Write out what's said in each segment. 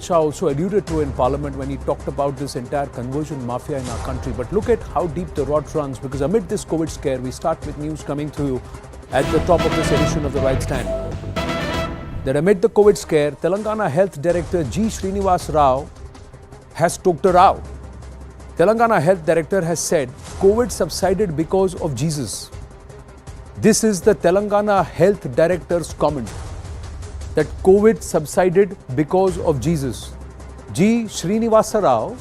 Shah also alluded to in Parliament when he talked about this entire conversion mafia in our country. But look at how deep the rot runs, because amid this COVID scare, we start with news coming to you at the top of this edition of The Right Stand. That amid the COVID scare, Telangana Health Director G. Srinivas Rao has talked a row. Telangana Health Director has said COVID subsided because of Jesus. This is the Telangana Health Director's comment, that COVID subsided because of Jesus. G. Srinivasa Rao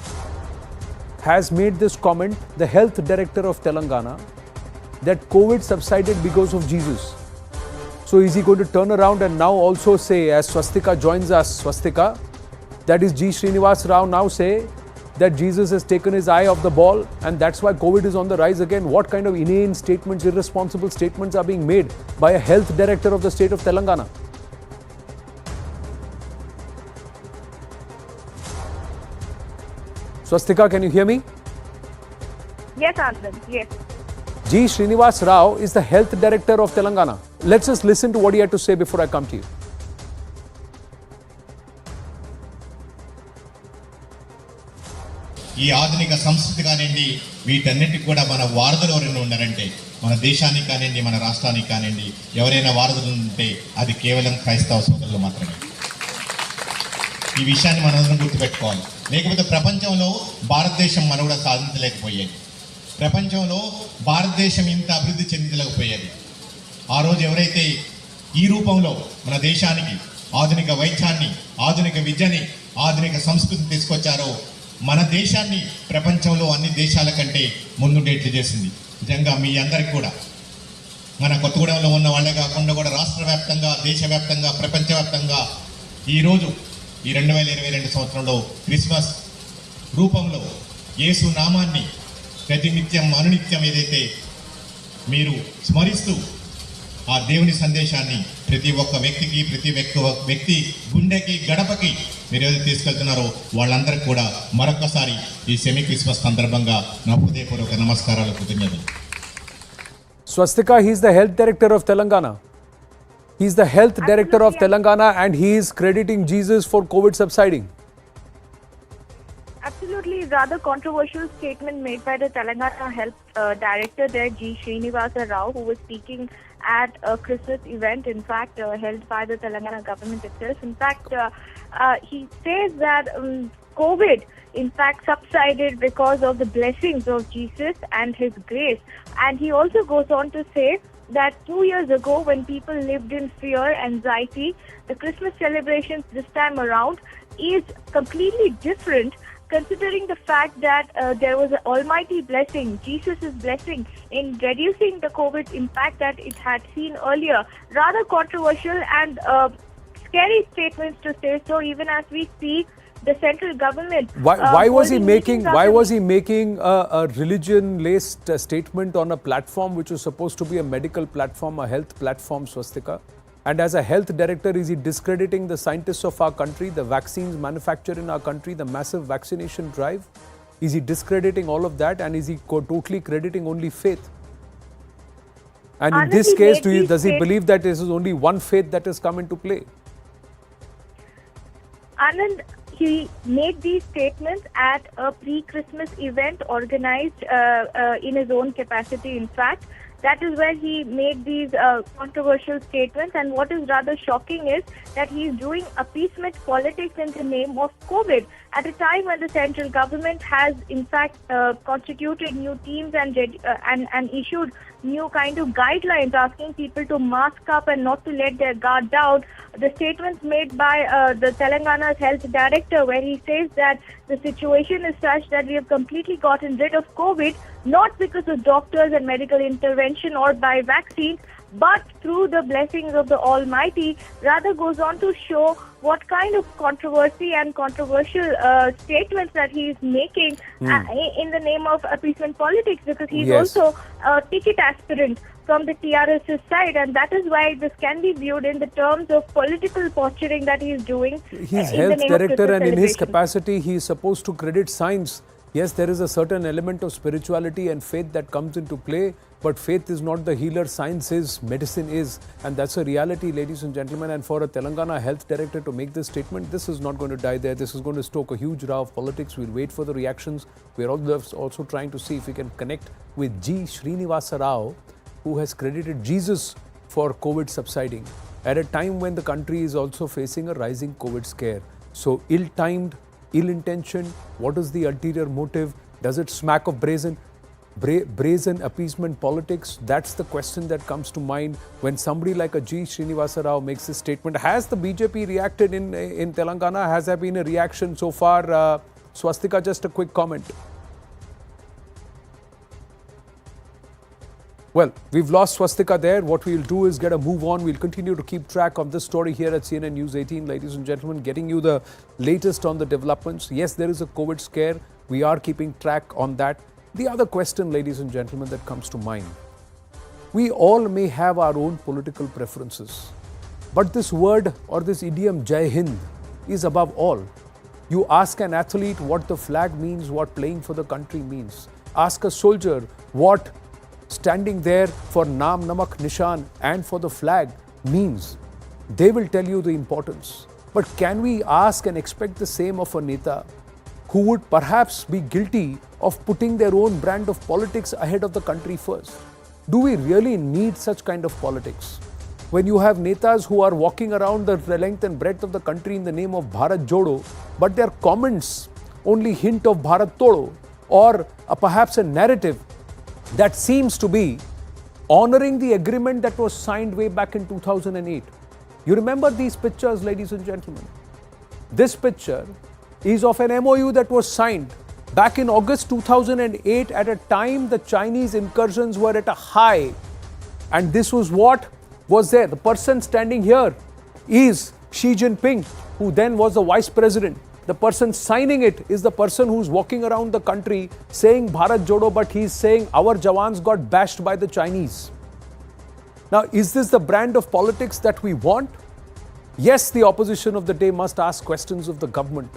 has made this comment, the Health Director of Telangana, that COVID subsided because of Jesus. So is he going to turn around and now also say, as Swastika joins us, Swastika, that is G. Srinivas Rao now say that Jesus has taken his eye off the ball and that's why COVID is on the rise again? What kind of inane statements, irresponsible statements are being made by a Health Director of the state of Telangana? Swastika, can you hear me? Yes, Anand. Yes. G. Srinivas Rao is the Health Director of Telangana. Let's just listen to what he had to say before I come to you. ఈ ఆధునిక సంస్కృతి కానివ్వండి, వీటన్నిటికి కూడా మన వారధులు ఎవరైనా ఉన్నారంటే, మన దేశానికి కానివ్వండి, మన రాష్ట్రానికి కానివ్వండి, ఎవరైనా వారధులు ఉంటే అది కేవలం క్రైస్తవ సోదరులు మాత్రమే. ఈ విషయాన్ని మనందరం గుర్తుపెట్టుకోవాలి. లేకపోతే ప్రపంచంలో భారతదేశం మనుగడ సాధించలేకపోయేది. ప్రపంచంలో భారతదేశం ఇంత అభివృద్ధి చెందలేకపోయేది. ఆ రోజు ఎవరైతే ఈ రూపంలో మన దేశానికి ఆధునిక వైద్యాన్ని, ఆధునిక విద్యని, ఆధునిక సంస్కృతిని తీసుకొచ్చారో, మన దేశాన్ని ప్రపంచంలో అన్ని దేశాల కంటే ముందుండేట్లు చేసింది. నిజంగా మీ అందరికీ కూడా, మన కొత్తగూడెంలో ఉన్న వాళ్ళే కాకుండా కూడా రాష్ట్ర వ్యాప్తంగా, దేశవ్యాప్తంగా, ప్రపంచవ్యాప్తంగా ఈరోజు ఈ 2022 సంవత్సరంలో క్రిస్మస్ రూపంలో యేసు నామాన్ని ప్రతినిత్యం అనునిత్యం ఏదైతే మీరు స్మరిస్తూ ఆ దేవుని సందేశాన్ని ప్రతి ఒక్క వ్యక్తికి, ప్రతి వ్యక్తి గుండెకి, గడపకి మీరు ఏదైతే తీసుకెళ్తున్నారో వాళ్ళందరికీ కూడా మరొకసారి ఈ సెమీ క్రిస్మస్ సందర్భంగా నా హృదయపూర్వక నమస్కారాలు, కృతజ్ఞతలు. Swastika, he is the Health Director of Telangana. He is the Health Director of Telangana and he is crediting Jesus for COVID subsiding. Absolutely, rather controversial statement made by the Telangana Health Director there, G. Srinivasa Rao, who was speaking at a Christmas event, in fact, held by the Telangana government itself. In fact, he says that COVID, in fact, subsided because of the blessings of Jesus and his grace. And he also goes on to say that 2 years ago, when people lived in fear, anxiety, the Christmas celebrations this time around is completely different, considering the fact that there was an almighty blessing, Jesus' blessing, in reducing the COVID impact that it had seen earlier. Rather controversial and scary statements to say so, even as we see the central government. Why was he making a religion-laced statement on a platform which was supposed to be a medical platform, a health platform, Swastika? And as a health director, is he discrediting the scientists of our country, the vaccines manufactured in our country, the massive vaccination drive? Is he discrediting all of that, and is he totally crediting only faith? And in this case, does he believe that this is only one faith that has come into play? Anand, he made these statements at a pre-Christmas event organized in his own capacity, in fact. That is where he made these controversial statements, and what is rather shocking is that he is doing appeasement politics in the name of COVID at a time when the central government has in fact constituted new teams and issued new kind of guidelines asking people to mask up and not to let their guard down. The statements made by the Telangana's health director, where he says that the situation is such that we have completely gotten rid of COVID, not because of doctors and medical intervention or by vaccines, but through the blessings of the Almighty, rather goes on to show what kind of controversy and controversial statements that he is making in the name of appeasement politics, because he is also a ticket aspirant from the TRS's side, and that is why this can be viewed in the terms of political posturing that he is doing. He's health director, and in his capacity, he is supposed to credit science Yes, there is a certain element of spirituality and faith that comes into play, but faith is not the healer, science is, medicine is, and that's a reality, ladies and gentlemen. And for a Telangana health director to make this statement, this is not going to die there. This is going to stoke a huge row of politics. We'll wait for the reactions. We're also trying to see if we can connect with G. Srinivasa Rao, who has credited Jesus for COVID subsiding at a time when the country is also facing a rising COVID scare. So ill-timed, ill-intentioned, what is the ulterior motive? Does it smack of brazen appeasement politics? That's the question that comes to mind when somebody like a G. Srinivasa Rao makes this statement. Has the BJP reacted in Telangana? Has there been a reaction so far? Swastika, just a quick comment. Well, we've lost Swastika there. What we'll do is get a move on. We'll continue to keep track of this story here at CNN News 18, ladies and gentlemen, getting you the latest on the developments. Yes, there is a COVID scare. We are keeping track on that. The other question, ladies and gentlemen, that comes to mind. We all may have our own political preferences, but this word or this idiom, Jai Hind, is above all. You ask an athlete what the flag means, what playing for the country means. Ask a soldier what standing there for Naam Namak Nishan and for the flag means. They will tell you the importance. But can we ask and expect the same of a Neta who would perhaps be guilty of putting their own brand of politics ahead of the country first? Do we really need such kind of politics? When you have Netas who are walking around the length and breadth of the country in the name of Bharat Jodo, but their comments only hint of Bharat Todo, or perhaps a narrative that seems to be honoring the agreement that was signed way back in 2008. You remember these pictures, ladies and gentlemen? This picture is of an MOU that was signed back in August 2008 at a time the Chinese incursions were at a high. And this was what was there. The person standing here is Xi Jinping, who then was the vice president. The person signing it is the person who's walking around the country saying Bharat Jodo, but he's saying our Jawans got bashed by the Chinese. Now, is this the brand of politics that we want? Yes, the opposition of the day must ask questions of the government.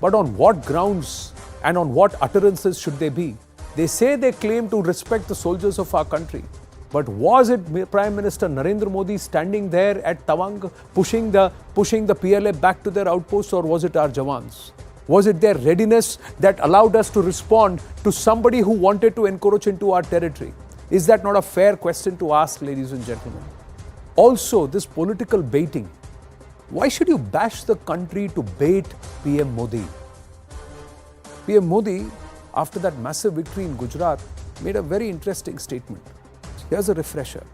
But on what grounds and on what utterances should they be? They say they claim to respect the soldiers of our country. But was it Prime Minister Narendra Modi standing there at Tawang pushing the PLA back to their outposts, or was it our Jawans? Was it their readiness that allowed us to respond to somebody who wanted to encroach into our territory? Is that not a fair question to ask, ladies and gentlemen? Also, this political baiting. Why should you bash the country to bait PM Modi? PM Modi, after that massive victory in Gujarat, made a very interesting statement. Here's a refresher.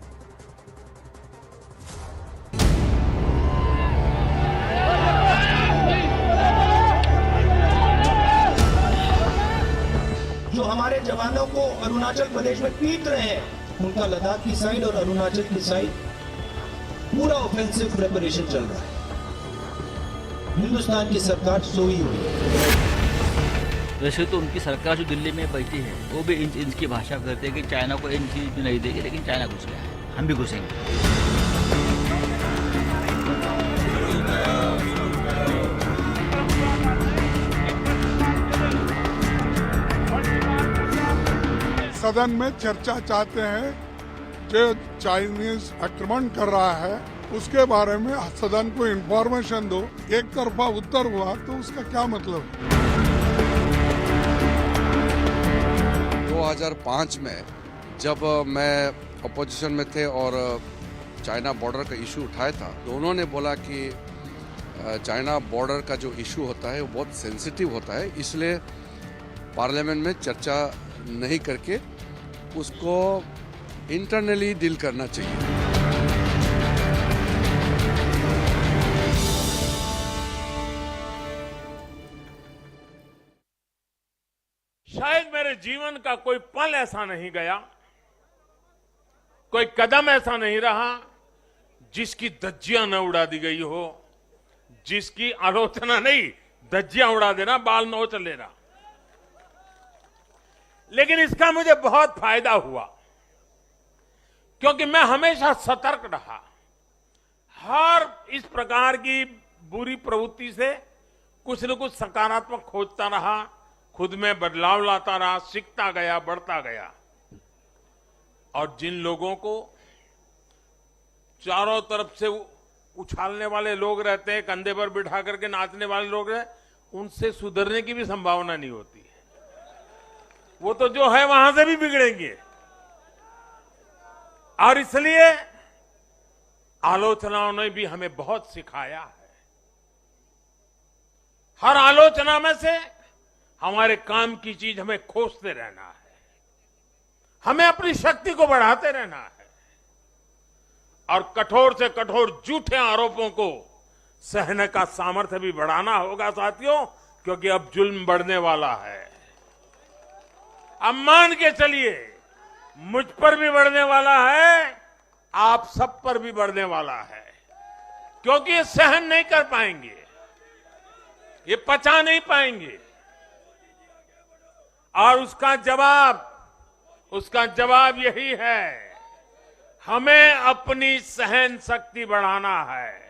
जो हमारे जवानों को अरुणाचल प्रदेश में पीट रहे हैं, उनका लद्दाख की साइड और अरुणाचल की साइड पूरा ऑफेंसिव प्रिपरेशन चल रहा है। हिंदुस्तान की सरकार सोई हुई है। वैसे तो उनकी सरकार जो दिल्ली में बैठी है वो भी इंच इंच की भाषा करते हैं कि चाइना को इंच इंच भी नहीं देगी, लेकिन चाइना घुस गया है, हम भी घुसेंगे। सदन में चर्चा चाहते हैं जो चाइनीज आक्रमण कर रहा है उसके बारे में सदन को इंफॉर्मेशन दो। एक तरफा उत्तर हुआ तो उसका क्या मतलब? 2005 में जब मैं अपोजिशन में थे और चाइना बॉर्डर का इशू उठाया था, तो उन्होंने बोला कि चाइना बॉर्डर का जो इशू होता है वो बहुत सेंसिटिव होता है, इसलिए पार्लियामेंट में चर्चा नहीं करके उसको इंटरनली डील करना चाहिए। शायद मेरे जीवन का कोई पल ऐसा नहीं गया, कोई कदम ऐसा नहीं रहा जिसकी धज्जियां न उड़ा दी गई हो, जिसकी आलोचना नहीं, धज्जियां उड़ा देना, बाल नोच लेना। लेकिन इसका मुझे बहुत फायदा हुआ, क्योंकि मैं हमेशा सतर्क रहा। हर इस प्रकार की बुरी प्रवृत्ति से कुछ न कुछ सकारात्मक खोजता रहा, खुद में बदलाव लाता रहा, सीखता गया, बढ़ता गया। और जिन लोगों को चारों तरफ से उछालने वाले लोग रहते हैं, कंधे पर बिठा करके नाचने वाले लोग रहते, उनसे सुधरने की भी संभावना नहीं होती है। वो तो जो है वहां से भी बिगड़ेंगे। और इसलिए आलोचनाओं ने भी हमें बहुत सिखाया है। हर आलोचना में से हमारे काम की चीज हमें खोजते रहना है, हमें अपनी शक्ति को बढ़ाते रहना है और कठोर से कठोर झूठे आरोपों को सहने का सामर्थ्य भी बढ़ाना होगा साथियों, क्योंकि अब जुल्म बढ़ने वाला है। अब मान के चलिए, मुझ पर भी बढ़ने वाला है, आप सब पर भी बढ़ने वाला है, क्योंकि ये सहन नहीं कर पाएंगे, ये पचा नहीं पाएंगे। और उसका जवाब यही है, हमें अपनी सहन शक्ति बढ़ाना है।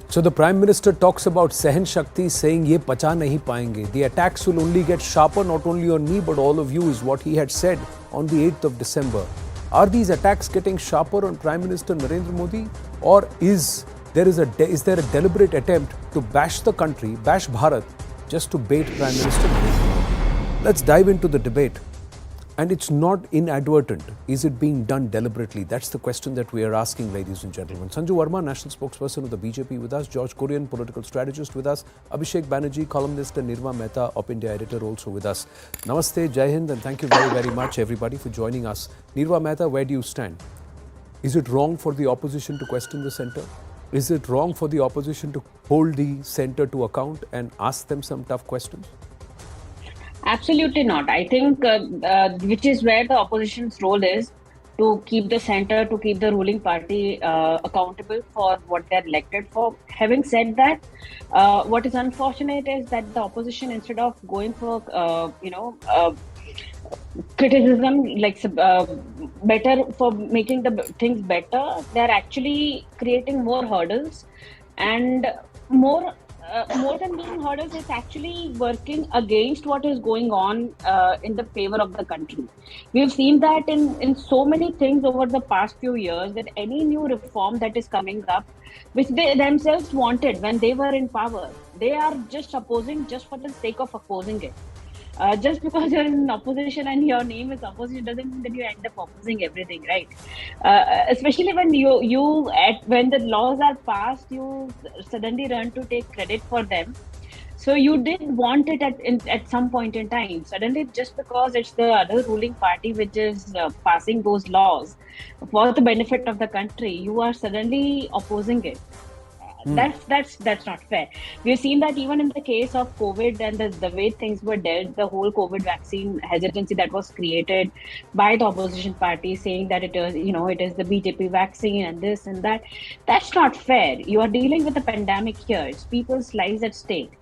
So the Prime Minister talks about Sahan Shakti, saying ye pacha nahi paenge. The attacks will only get sharper, not only on me but all of you, is what he had said on the 8th of December. Are these attacks getting sharper on Prime Minister Narendra Modi, or is there a deliberate attempt to bash the country, bash Bharat, just to bait Prime Minister Narendra Modi? Let's dive into the debate. And it's not inadvertent. Is it being done deliberately? That's the question that we are asking, ladies and gentlemen. Sanju Verma, national spokesperson of the BJP, with us. George Kurian, political strategist, with us. Abhishek Banerjee, columnist, and Nirva Mehta, Op India editor, also with us. Namaste, Jai Hind, and thank you very, very much, everybody, for joining us. Nirva Mehta, where do you stand? Is it wrong for the opposition to question the centre? Is it wrong for the opposition to hold the centre to account and ask them some tough questions? Absolutely not. I think which is where the opposition's role is, to keep the centre, to keep the ruling party accountable for what they're elected for. Having said that, what is unfortunate is that the opposition, instead of going for criticism, like better for making the things better, they're actually creating more hurdles, and more than being hurdles, it's actually working against what is going on in the favor of the country. We've seen that in so many things over the past few years, that any new reform that is coming up, which they themselves wanted when they were in power, they are just opposing just for the sake of opposing it. Just because you're in opposition and your name is opposition doesn't mean that you end up opposing everything, right? Especially when when the laws are passed, you suddenly run to take credit for them. So you did want it at some point in time. Suddenly, just because it's the other ruling party which is passing those laws for the benefit of the country, you are suddenly opposing it. That's not fair. We've seen that even in the case of COVID and the way things were dealt, the whole COVID vaccine hesitancy that was created by the opposition party, saying that it is the BJP vaccine and this and that. That's not fair. You are dealing with a pandemic here. It's people's lives at stake.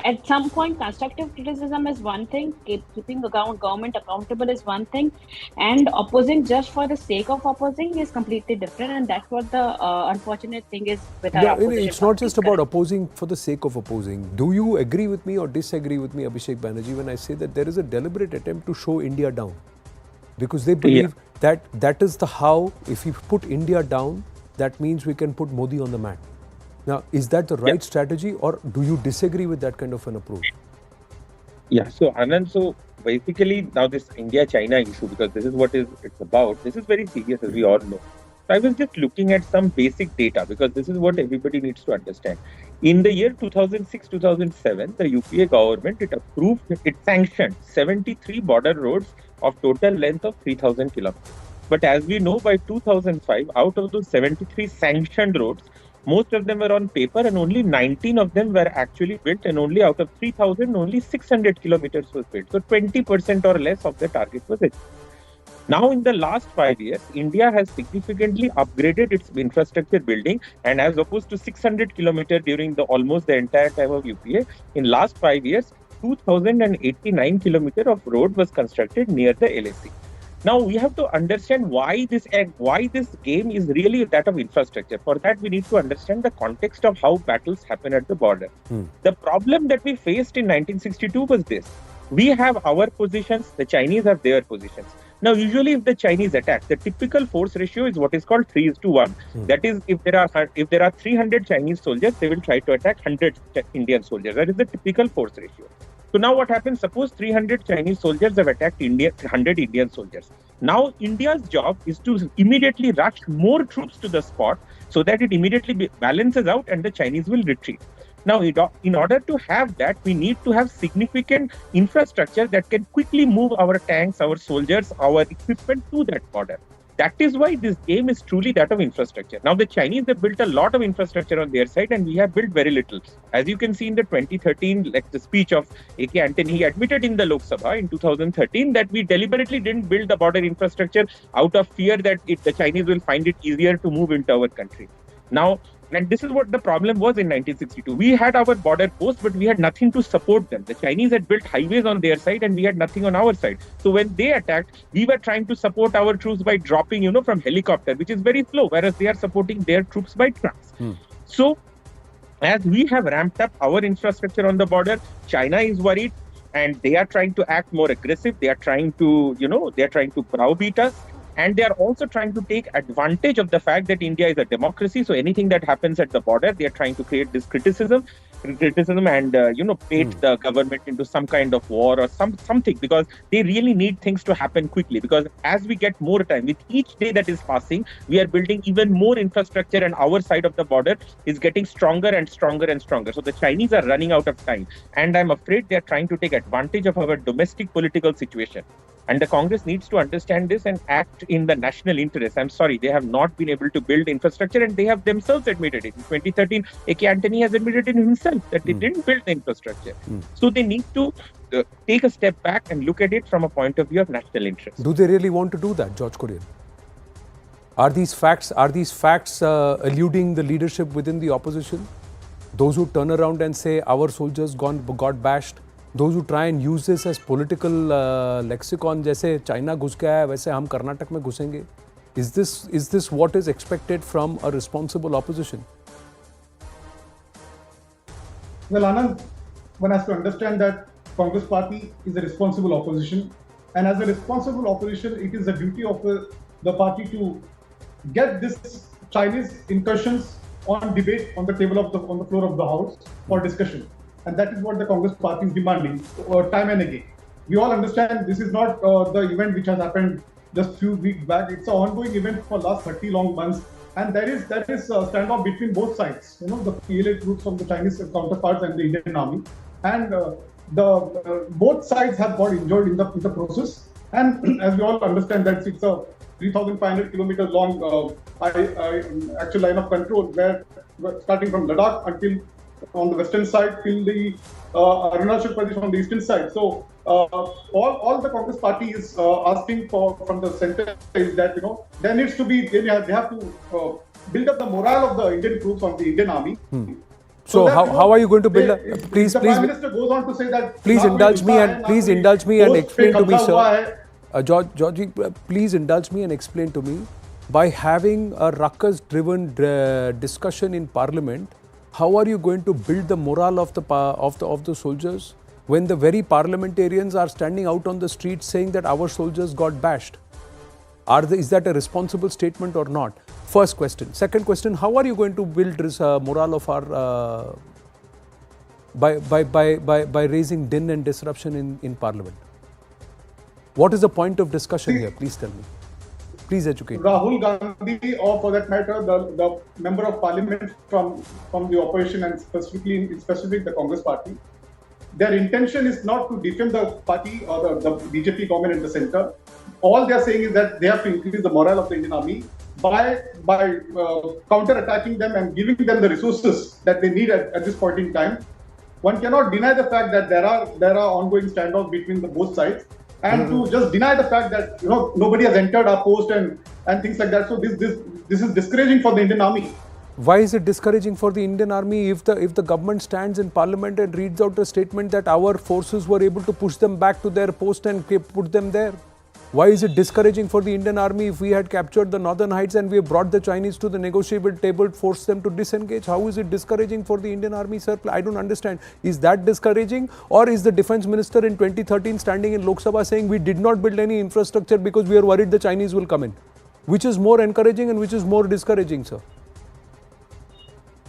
At some point, constructive criticism is one thing, keeping the government accountable is one thing, and opposing just for the sake of opposing is completely different, and that's what the unfortunate thing is with our opposition. It's not just about opposing for the sake of opposing. Do you agree with me or disagree with me, Abhishek Banerjee, when I say that there is a deliberate attempt to show India down? Because they believe that is the how, if you put India down, that means we can put Modi on the mat. Now, is that the right strategy, or do you disagree with that kind of an approach? Yeah, so Anand, so basically now this India-China issue, because this is what it's about, this is very serious, as we all know. So I was just looking at some basic data, because this is what everybody needs to understand. In the year 2006-2007, the UPA government, it sanctioned 73 border roads of total length of 3,000 kilometers. But as we know, by 2005, out of those 73 sanctioned roads, most of them were on paper and only 19 of them were actually built, and only out of 3,000, only 600 kilometers was built. So 20% or less of the target was achieved. Now, in the last 5 years, India has significantly upgraded its infrastructure building, and as opposed to 600 kilometers during almost the entire time of UPA, in last 5 years, 2,089 kilometers of road was constructed near the LAC. Now we have to understand why this game is really that of infrastructure. For that, we need to understand the context of how battles happen at the border. The problem that we faced in 1962 was this: we have our positions, the Chinese have their positions. Now, usually, if the Chinese attack, the typical force ratio is what is called 3:1. That is, if there are 300 Chinese soldiers, they will try to attack 100 Indian soldiers. That is the typical force ratio. So now what happens? Suppose 300 Chinese soldiers have attacked 100 Indian soldiers. Now India's job is to immediately rush more troops to the spot so that it immediately balances out and the Chinese will retreat. Now, in order to have that, we need to have significant infrastructure that can quickly move our tanks, our soldiers, our equipment to that border. That is why this game is truly that of infrastructure. Now, the Chinese have built a lot of infrastructure on their side, and we have built very little. As you can see in the 2013, like the speech of A.K. Antony, he admitted in the Lok Sabha in 2013 that we deliberately didn't build the border infrastructure out of fear that the Chinese will find it easier to move into our country. Now, and this is what the problem was in 1962. We had our border posts, but we had nothing to support them. The Chinese had built highways on their side and we had nothing on our side. So when they attacked, we were trying to support our troops by dropping, from helicopter, which is very slow, whereas they are supporting their troops by trucks. So as we have ramped up our infrastructure on the border, China is worried and they are trying to act more aggressive. They are trying to, browbeat us. And they are also trying to take advantage of the fact that India is a democracy. So anything that happens at the border, they are trying to create this criticism and, bait the government into some kind of war or something, because they really need things to happen quickly. Because as we get more time, with each day that is passing, we are building even more infrastructure and our side of the border is getting stronger and stronger and stronger. So the Chinese are running out of time. And I'm afraid they are trying to take advantage of our domestic political situation. And the Congress needs to understand this and act in the national interest. I'm sorry, they have not been able to build infrastructure and they have themselves admitted it. In 2013, A.K. Antony has admitted it himself that they didn't build the infrastructure. So they need to take a step back and look at it from a point of view of national interest. Do they really want to do that, George Kurian? Are these facts eluding the leadership within the opposition? Those who turn around and say our soldiers got bashed? Those who try and use this as political lexicon, जैसे China घुस गया है वैसे हम कर्नाटक में घुसेंगे. Is this what is expected from a responsible opposition? Well, Anand, one has to understand that Congress Party is a responsible opposition, and as a responsible opposition, it is the duty of the party to get this Chinese incursions on debate on the table on the floor of the House for discussion. And that is what the Congress Party is demanding time and again. We all understand this is not the event which has happened just few weeks back. It's an ongoing event for last 30 long months, and there is a standoff between both sides. The PLA troops from the Chinese counterparts and the Indian army, and both sides have got injured in the process. And as we all understand, that it's a 3,500 kilometers long actual line of control, where starting from Ladakh until on the western side till the Arunachal Pradesh on the eastern side. So all the Congress Party is asking for from the center is that there needs to be they have to build up the morale of the Indian troops on the Indian army. So that, how are you going to build up? Please, Prime Minister goes on to say that. Please indulge me and explain to me, sir. Georgie, please indulge me and explain to me, by having a ruckus-driven discussion in Parliament, how are you going to build the morale of the soldiers when the very parliamentarians are standing out on the street saying that our soldiers got bashed? Is that a responsible statement or not? First question. Second question: how are you going to build morale of our by raising din and disruption in Parliament? What is the point of discussion here? Please tell me. Please educate. Rahul Gandhi, or for that matter, the member of parliament from the opposition and specifically the Congress Party, their intention is not to defend the party or the BJP government in the center. All they are saying is that they have to increase the morale of the Indian army by counter-attacking them and giving them the resources that they need at this point in time. One cannot deny the fact that there are ongoing standoffs between the both sides. And to just deny the fact that nobody has entered our post and things like that. So this is discouraging for the Indian army. Why is it discouraging for the Indian army if the government stands in Parliament and reads out a statement that our forces were able to push them back to their post and put them there? Why is it discouraging for the Indian army if we had captured the northern heights and we have brought the Chinese to the negotiable table, forced them to disengage? How is it discouraging for the Indian army, sir? I don't understand. Is that discouraging, or is the defense minister in 2013 standing in Lok Sabha saying we did not build any infrastructure because we are worried the Chinese will come in? Which is more encouraging and which is more discouraging, sir?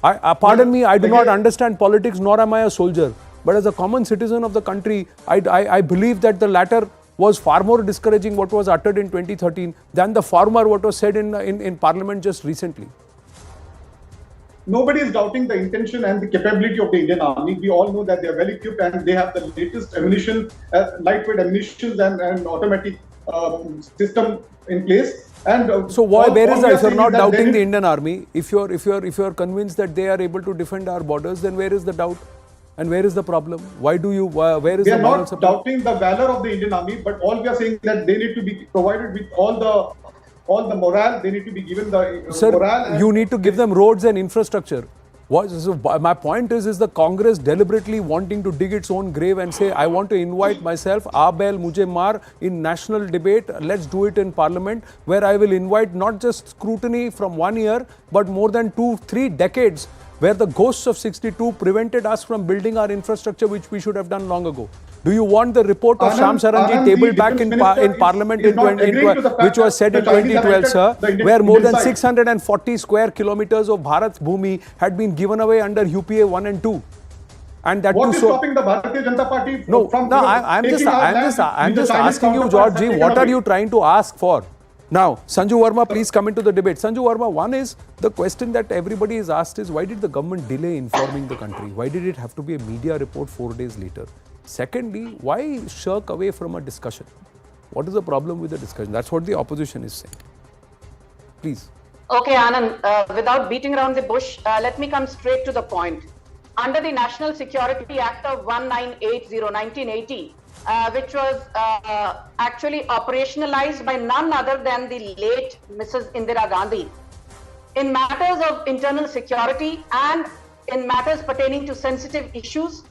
Pardon me, I do not understand politics, nor am I a soldier. But as a common citizen of the country, I believe that the latter was far more discouraging what was uttered in 2013 than the former what was said in Parliament just recently. Nobody is doubting the intention and the capability of the Indian Army. We all know that they are well equipped and they have the latest ammunition, lightweight ammunition and automatic system in place. And so where is that? If you're not doubting the Indian Army, if you're convinced that they are able to defend our borders, then where is the doubt? And where is the problem? Why do you? Where is the moral support? We are not doubting the valor of the Indian Army, but all we are saying that they need to be provided with all the morale. They need to be given the morale. You need to give them roads and infrastructure. My point is the Congress deliberately wanting to dig its own grave and say, I want to invite myself, Abel Mujhe Maar, in national debate. Let's do it in Parliament, where I will invite not just scrutiny from 1 year, but more than 2-3 decades, where the ghosts of 62 prevented us from building our infrastructure, which we should have done long ago. Do you want the report of Sham Sarangi tabled back in Parliament which was said in 2012, sir, where more than 640 square kilometers of Bharat's Bhumi had been given away under UPA 1 and 2? And that what is stopping the Bharatiya Janata Party from I'm just asking you, George ji, what are you trying to ask for? Now, Sanju Verma, please come into the debate. Sanju Verma, one is the question that everybody is asked is, why did the government delay informing the country? Why did it have to be a media report 4 days later? Secondly, why shirk away from a discussion? What is the problem with the discussion? That's what the opposition is saying. Please. Okay, Anand, without beating around the bush, let me come straight to the point. Under the National Security Act of 1980, which was actually operationalized by none other than the late Mrs. Indira Gandhi, in matters of internal security and in matters pertaining to sensitive issues,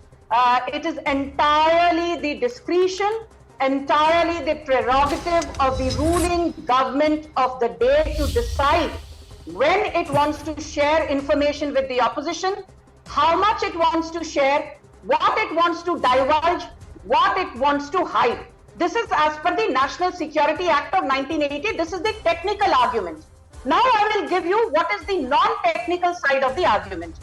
it is entirely the discretion, entirely the prerogative of the ruling government of the day to decide when it wants to share information with the opposition, how much it wants to share, what it wants to divulge, what it wants to hide. This is as per the National Security Act of 1980. This is the technical argument. Now I will give you what is the non-technical side of the argument.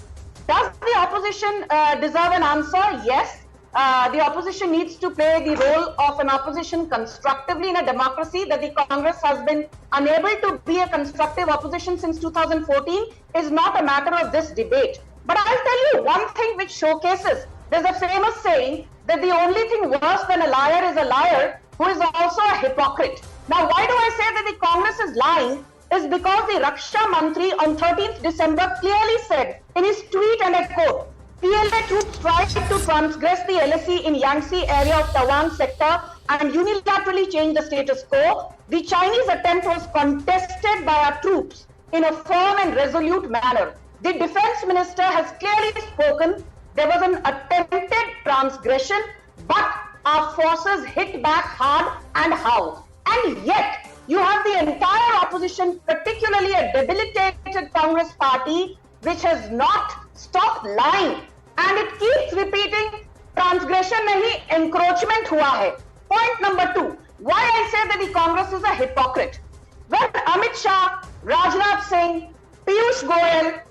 Does the opposition deserve an answer? Yes. The opposition needs to play the role of an opposition constructively in a democracy. That the Congress has been unable to be a constructive opposition since 2014 is not a matter of this debate. But I'll tell you one thing which showcases, there's a famous saying that the only thing worse than a liar is a liar who is also a hypocrite. Now, why do I say that the Congress is lying? Is because the Raksha Mantri on 13th December clearly said in his tweet, and I quote, PLA troops tried to transgress the LSE in Yangtze area of Tawang sector and unilaterally change the status quo. The Chinese attempt was contested by our troops in a firm and resolute manner. The defense minister has clearly spoken. There was an attempted transgression, but our forces hit back hard and how. And yet, you have the entire opposition, particularly a debilitated Congress party, which has not stopped lying. And it keeps repeating, transgression nahi, encroachment hua hai. Point number 2, why I say that the Congress is a hypocrite. When Amit Shah, Rajnath Singh, Piyush Goyal,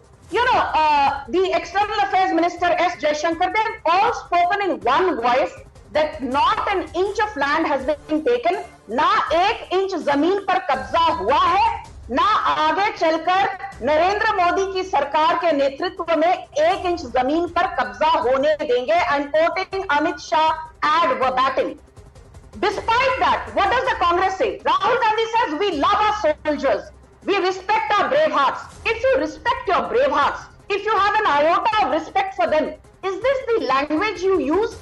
the External Affairs Minister S. Jaishankar, they have all spoken in one voice that not an inch of land has been taken, na ek inch zameen par kabza hua hai, ना आगे चलकर नरेंद्र मोदी की सरकार के नेतृत्व में 1 inch जमीन पर कब्जा होने देंगे. I'm quoting Amit Shah ad verbatim. Despite that, what does the Congress say? Rahul Gandhi says we love our soldiers, we respect our brave hearts. If you respect your brave hearts, if you have an iota of respect for them, is this the language you use?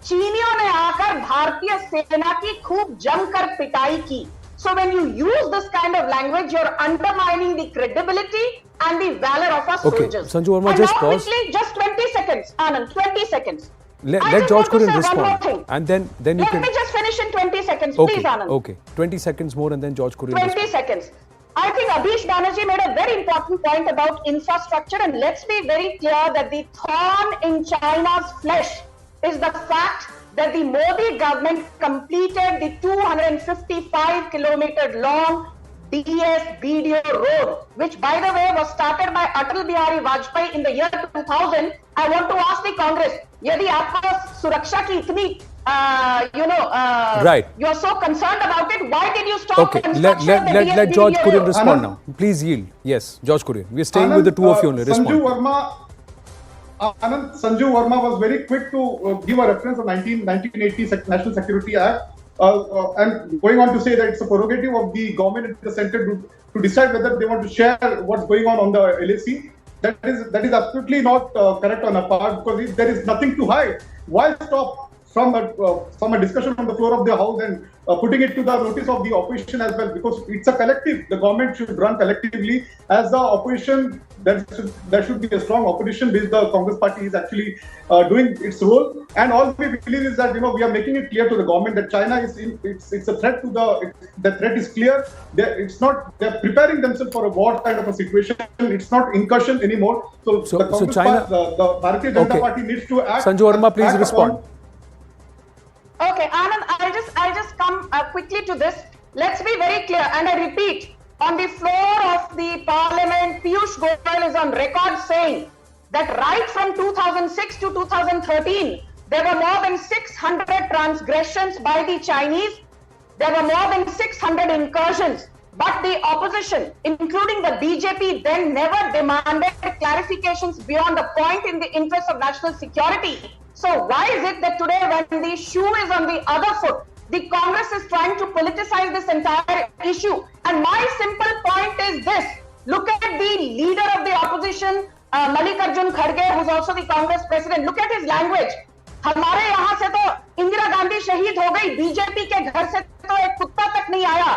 चीनियों ने आकर भारतीय सेना की खूब जमकर पिटाई की. So when you use this kind of language, you're undermining the credibility and the valor of our soldiers. Sanju Verma, just pause. Quickly, just 20 seconds, Anand, 20 seconds. let George Kurian respond, and then you can. Let me just finish in 20 seconds, Okay, please, Anand. okay. 20 seconds more, and then George Kurian. 20 seconds. I think Abhish Banerjee made a very important point about infrastructure, and let's be very clear that the thorn in China's flesh is the fact that the Modi government completed the 255-kilometer long DS-BDO road, which, by the way, was started by Atal Bihari Vajpayee in the year 2000. I want to ask the Congress, यदि आपको सुरक्षा की इतनी right, you are so concerned about it, why did you stop okay, construction of the let George DS-BDO Kurian road? respond Anand, now. Please yield. Yes, George Kurian. We are staying Anand, with the two of you only. Respond. Sanjeev Verma was very quick to give a reference of 1980 National Security Act, and going on to say that it's a prerogative of the government and the centre to decide whether they want to share what's going on the LAC. That is absolutely not correct on our part, because there is nothing to hide. Why stop from a discussion on the floor of the House and putting it to the notice of the opposition as well? Because it's a collective. The government should run collectively. As the opposition, there should be a strong opposition which the Congress party is actually doing its role. And all we believe is that we are making it clear to the government that China is it's a threat to the threat is clear. They're preparing themselves for a war kind of a situation. It's not incursion anymore. So the Congress China, the Bharatiya Janata Party needs to act. Sanjeev Verma, please respond. Okay, Anand, I'll just come quickly to this. Let's be very clear, and I repeat, on the floor of the Parliament, Piyush Goyal is on record saying that right from 2006 to 2013, there were more than 600 transgressions by the Chinese. There were more than 600 incursions. But the opposition, including the BJP, then never demanded clarifications beyond a point in the interest of national security. So why is it that today, when the shoe is on the other foot, the Congress is trying to politicize this entire issue? And my simple point is this. Look at the leader of the opposition, Mallikarjun Kharge, who's also the Congress president. Look at his language. हमारे यहाँ से तो इंदिरा गांधी शहीद हो गई, BJP के घर से तो एक कुत्ता तक नहीं आया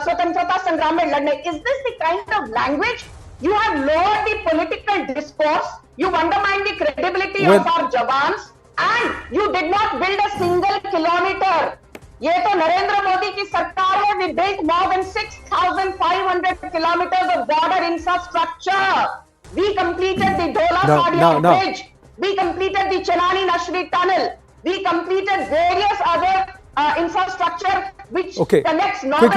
स्वतंत्रता संग्राम में लड़ने. Is this the kind of language? You have lowered the political discourse. You undermined the credibility of our jawans. And you did not build a single kilometer. ये तो नरेंद्र मोदी की सरकार है. We built more than 6,500 kilometers of border infrastructure. We completed the Dhola-Sadia bridge. We completed the Chenani-Nashri tunnel. We completed various other infrastructure which connects northern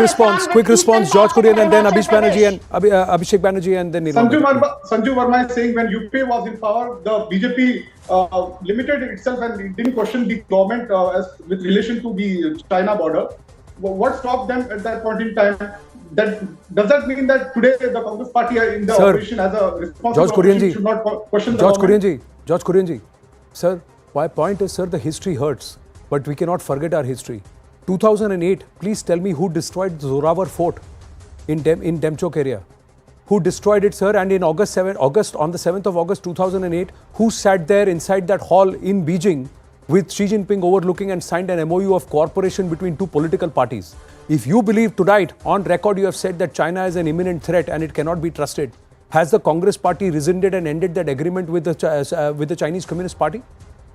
Quick response, George Kurian, and then Abhish Banerjee and Abhishek Banerjee, and then Sanjeev Verma is saying when UPA was in power, the BJP limited itself and it didn't question the government with relation to the China border. What stopped them at that point in time? Does that mean that today the Congress party in the opposition as a responsible opposition should not question the government? George Kurian, sir, my point is, sir, the history hurts, but we cannot forget our history. 2008, please tell me who destroyed the Zorawar Fort in Demchok area. Who destroyed it, sir? And in on the 7th of August 2008, who sat there inside that hall in Beijing with Xi Jinping overlooking and signed an MOU of cooperation between two political parties? If you believe tonight, on record, you have said that China is an imminent threat and it cannot be trusted. Has the Congress party rescinded and ended that agreement with the Chinese Communist Party?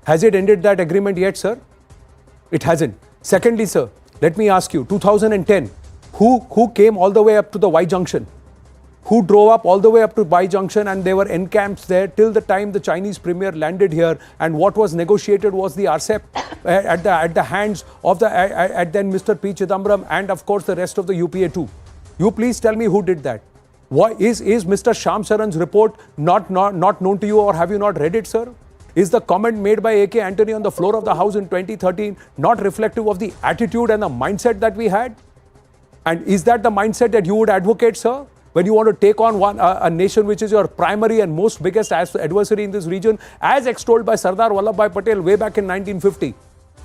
Has it ended that agreement yet, sir? It hasn't. Secondly, sir, let me ask you, 2010, who came all the way up to the Y Junction? Who drove up all the way up to Y Junction and they were encamped there till the time the Chinese premier landed here, and what was negotiated was the RCEP at the hands of then Mr. P. Chidambaram and of course the rest of the UPA too. You please tell me who did that. Why is Mr. Shyam Saran's report not known to you, or have you not read it, sir? Is the comment made by A.K. Antony on the floor of the House in 2013 not reflective of the attitude and the mindset that we had? And is that the mindset that you would advocate, sir, when you want to take on a nation which is your primary and most biggest adversary in this region, as extolled by Sardar Vallabhbhai Patel way back in 1950,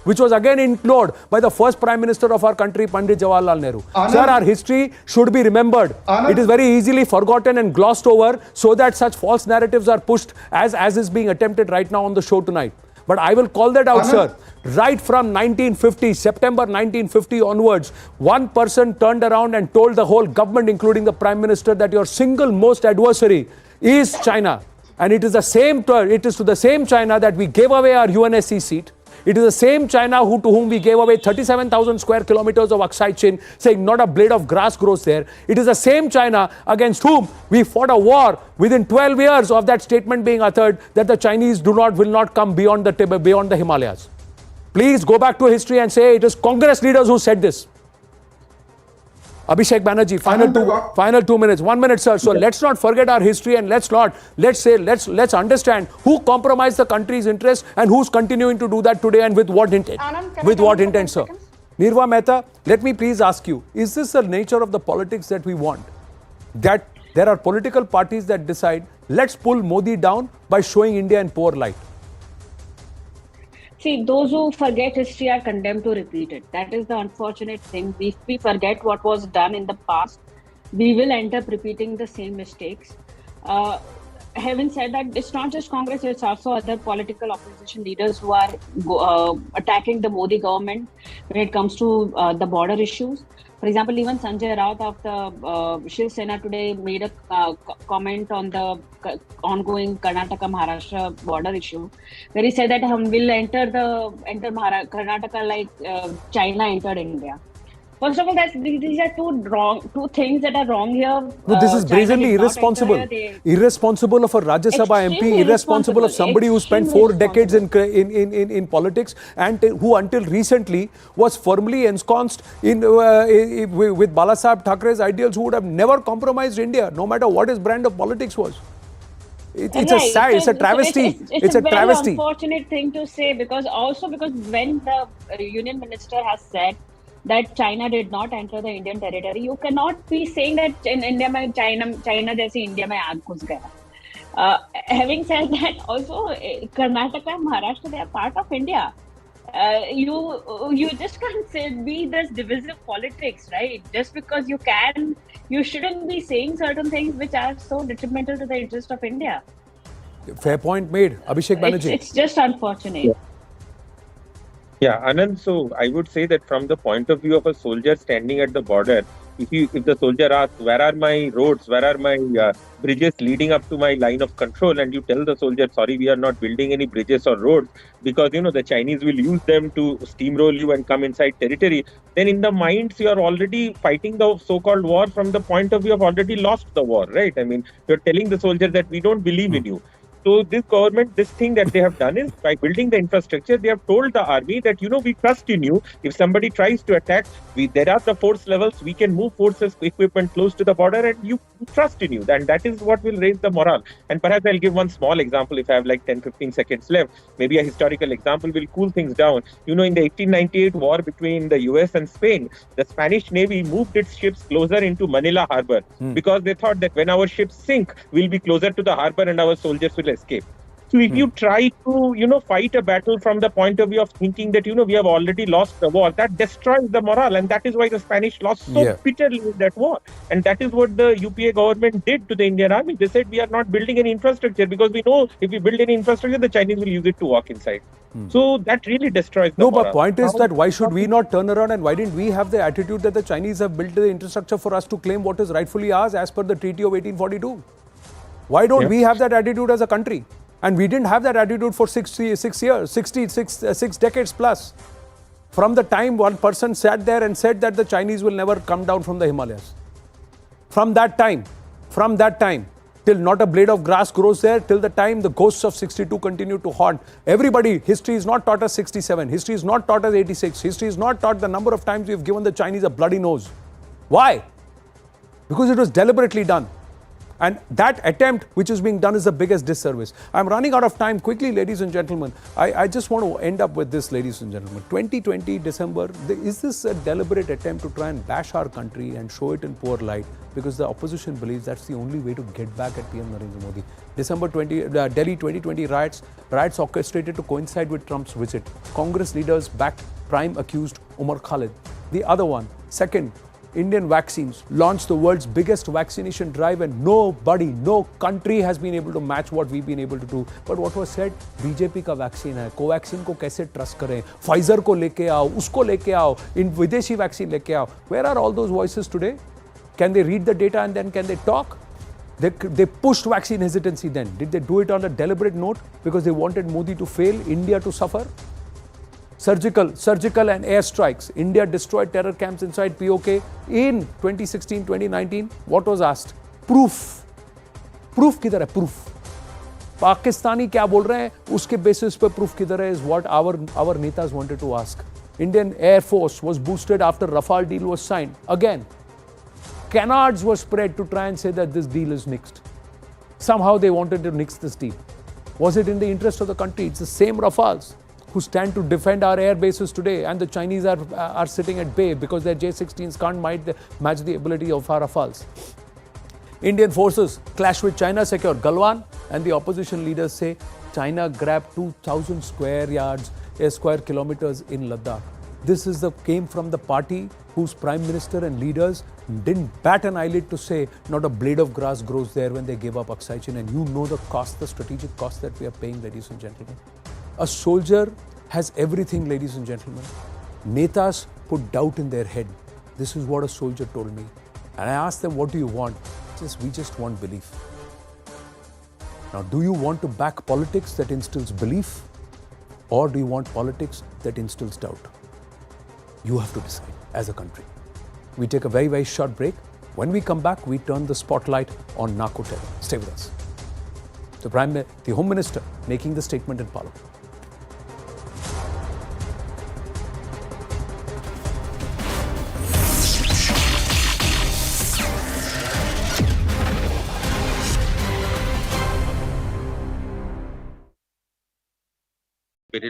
which was again implored by the first Prime Minister of our country, Pandit Jawaharlal Nehru. Anand, sir, our history should be remembered. Anand, it is very easily forgotten and glossed over so that such false narratives are pushed as is being attempted right now on the show tonight. But I will call that out, Anand, sir. Right from 1950, September 1950 onwards, one person turned around and told the whole government, including the Prime Minister, that your single most adversary is China. And it is the same, it is to the same China that we gave away our UNSC seat. It is the same China to whom we gave away 37,000 square kilometers of Aksai Chin, saying not a blade of grass grows there. It is the same China against whom we fought a war within 12 years of that statement being uttered that the Chinese will not come beyond the Himalayas. Please go back to history and say it is Congress leaders who said this. Abhishek Banerjee, final 2 minutes. 1 minute, sir. So let's not forget our history, and let's understand who compromised the country's interest and who's continuing to do that today, and with what intent. With what intent, sir? Nirva Mehta, let me please ask you, is this the nature of the politics that we want? That there are political parties that decide, let's pull Modi down by showing India in poor light. See, those who forget history are condemned to repeat it. That is the unfortunate thing. If we forget what was done in the past, we will end up repeating the same mistakes. Having said that, it's not just Congress, it's also other political opposition leaders who are attacking the Modi government when it comes to the border issues. For example, even Sanjay Raut of the Shiv Sena today made a comment on the ongoing Karnataka-Maharashtra border issue, where he said that we'll enter Karnataka like China entered India. First of all, these are two things that are wrong here. No, this is brazenly irresponsible. Irresponsible of a Rajya Sabha MP, irresponsible of somebody who spent 4 decades in politics and who until recently was firmly ensconced with Balasaheb Thackeray's ideals, who would have never compromised India, no matter what his brand of politics was. It's a travesty. It's a very travesty. Unfortunate thing to say, because when the Union Minister has said that China did not enter the Indian territory, you cannot be saying that in India mein China jaisi India mein aag ghus gaya. Having said that, also Karnataka and Maharashtra, they are part of India. You just can't be this divisive politics, right? Just because you shouldn't be saying certain things which are so detrimental to the interest of India. Fair point made. Abhishek Banerjee. It's just unfortunate. Yeah, Anand, so I would say that from the point of view of a soldier standing at the border, if the soldier asks, where are my roads, where are my bridges leading up to my line of control, and you tell the soldier, sorry, we are not building any bridges or roads because, the Chinese will use them to steamroll you and come inside territory, then in the minds you are already fighting the so-called war from the point of view of already lost the war, right? I mean, you're telling the soldier that we don't believe in you. So this government, this thing that they have done is by building the infrastructure, they have told the army that, we trust in you. If somebody tries to attack, there are the force levels, we can move forces, equipment close to the border, and you trust in you. And that is what will raise the morale. And perhaps I'll give one small example if I have like 10-15 seconds left. Maybe a historical example will cool things down. In the 1898 war between the US and Spain, the Spanish Navy moved its ships closer into Manila harbor because they thought that when our ships sink, we'll be closer to the harbor and our soldiers will escape. So if you try to, fight a battle from the point of view of thinking that, we have already lost the war, that destroys the morale. And that is why the Spanish lost so bitterly in that war. And that is what the UPA government did to the Indian army. They said, we are not building any infrastructure because we know if we build any infrastructure, the Chinese will use it to walk inside. So that really destroys the morale. No, but point is that why should we not turn around, and why didn't we have the attitude that the Chinese have built the infrastructure for us to claim what is rightfully ours as per the Treaty of 1842? Why don't we have that attitude as a country? And we didn't have that attitude for 6 decades plus. From the time one person sat there and said that the Chinese will never come down from the Himalayas. From that time, till not a blade of grass grows there, till the time the ghosts of 62 continue to haunt. Everybody, history is not taught us 67. History is not taught us 86. History is not taught the number of times we've given the Chinese a bloody nose. Why? Because it was deliberately done. And that attempt which is being done is the biggest disservice. I'm running out of time. Quickly, ladies and gentlemen, I just want to end up with this, ladies and gentlemen. 2020, December, is this a deliberate attempt to try and bash our country and show it in poor light? Because the opposition believes that's the only way to get back at PM Narendra Modi. December 20, Delhi 2020 riots orchestrated to coincide with Trump's visit. Congress leaders backed prime accused Umar Khalid. The other one, second, Indian vaccines launched the world's biggest vaccination drive, and no country has been able to match what we've been able to do. But what was said, BJP का vaccine है, Covaxin को कैसे trust करें, Pfizer को लेके आओ, उसको लेके आओ, इन विदेशी वैक्सीन लेके आओ. Where are all those voices today? Can they read the data and then can they talk? They pushed vaccine hesitancy then. Did they do it on a deliberate note because they wanted Modi to fail, India to suffer? Surgical and air strikes. India destroyed terror camps inside POK in 2016, 2019. What was asked? Proof. Proof किधर है? Proof. Pakistani क्या बोल रहे हैं उसके basis पे proof किधर है is what our netas wanted to ask. Indian Air Force was boosted after Rafale deal was signed. Again, canards were spread to try and say that this deal is nixed. Somehow they wanted to nix this deal. Was it in the interest of the country? It's the same Rafales who stand to defend our air bases today, and the Chinese are sitting at bay because their J-16s can't match the ability of our Rafales. Indian forces clash with China secure Galwan, and the opposition leaders say China grabbed 2,000 square kilometers in Ladakh. This came from the party whose prime minister and leaders didn't bat an eyelid to say not a blade of grass grows there when they gave up Aksai Chin. And you know the cost, the strategic cost that we are paying, ladies and gentlemen. A soldier has everything, ladies and gentlemen. Netas put doubt in their head. This is what a soldier told me. And I asked them, what do you want? We just want belief. Now, do you want to back politics that instills belief? Or do you want politics that instills doubt? You have to decide as a country. We take a very, very short break. When we come back, we turn the spotlight on narco terror. Stay with us. The Home Minister making the statement in Parliament.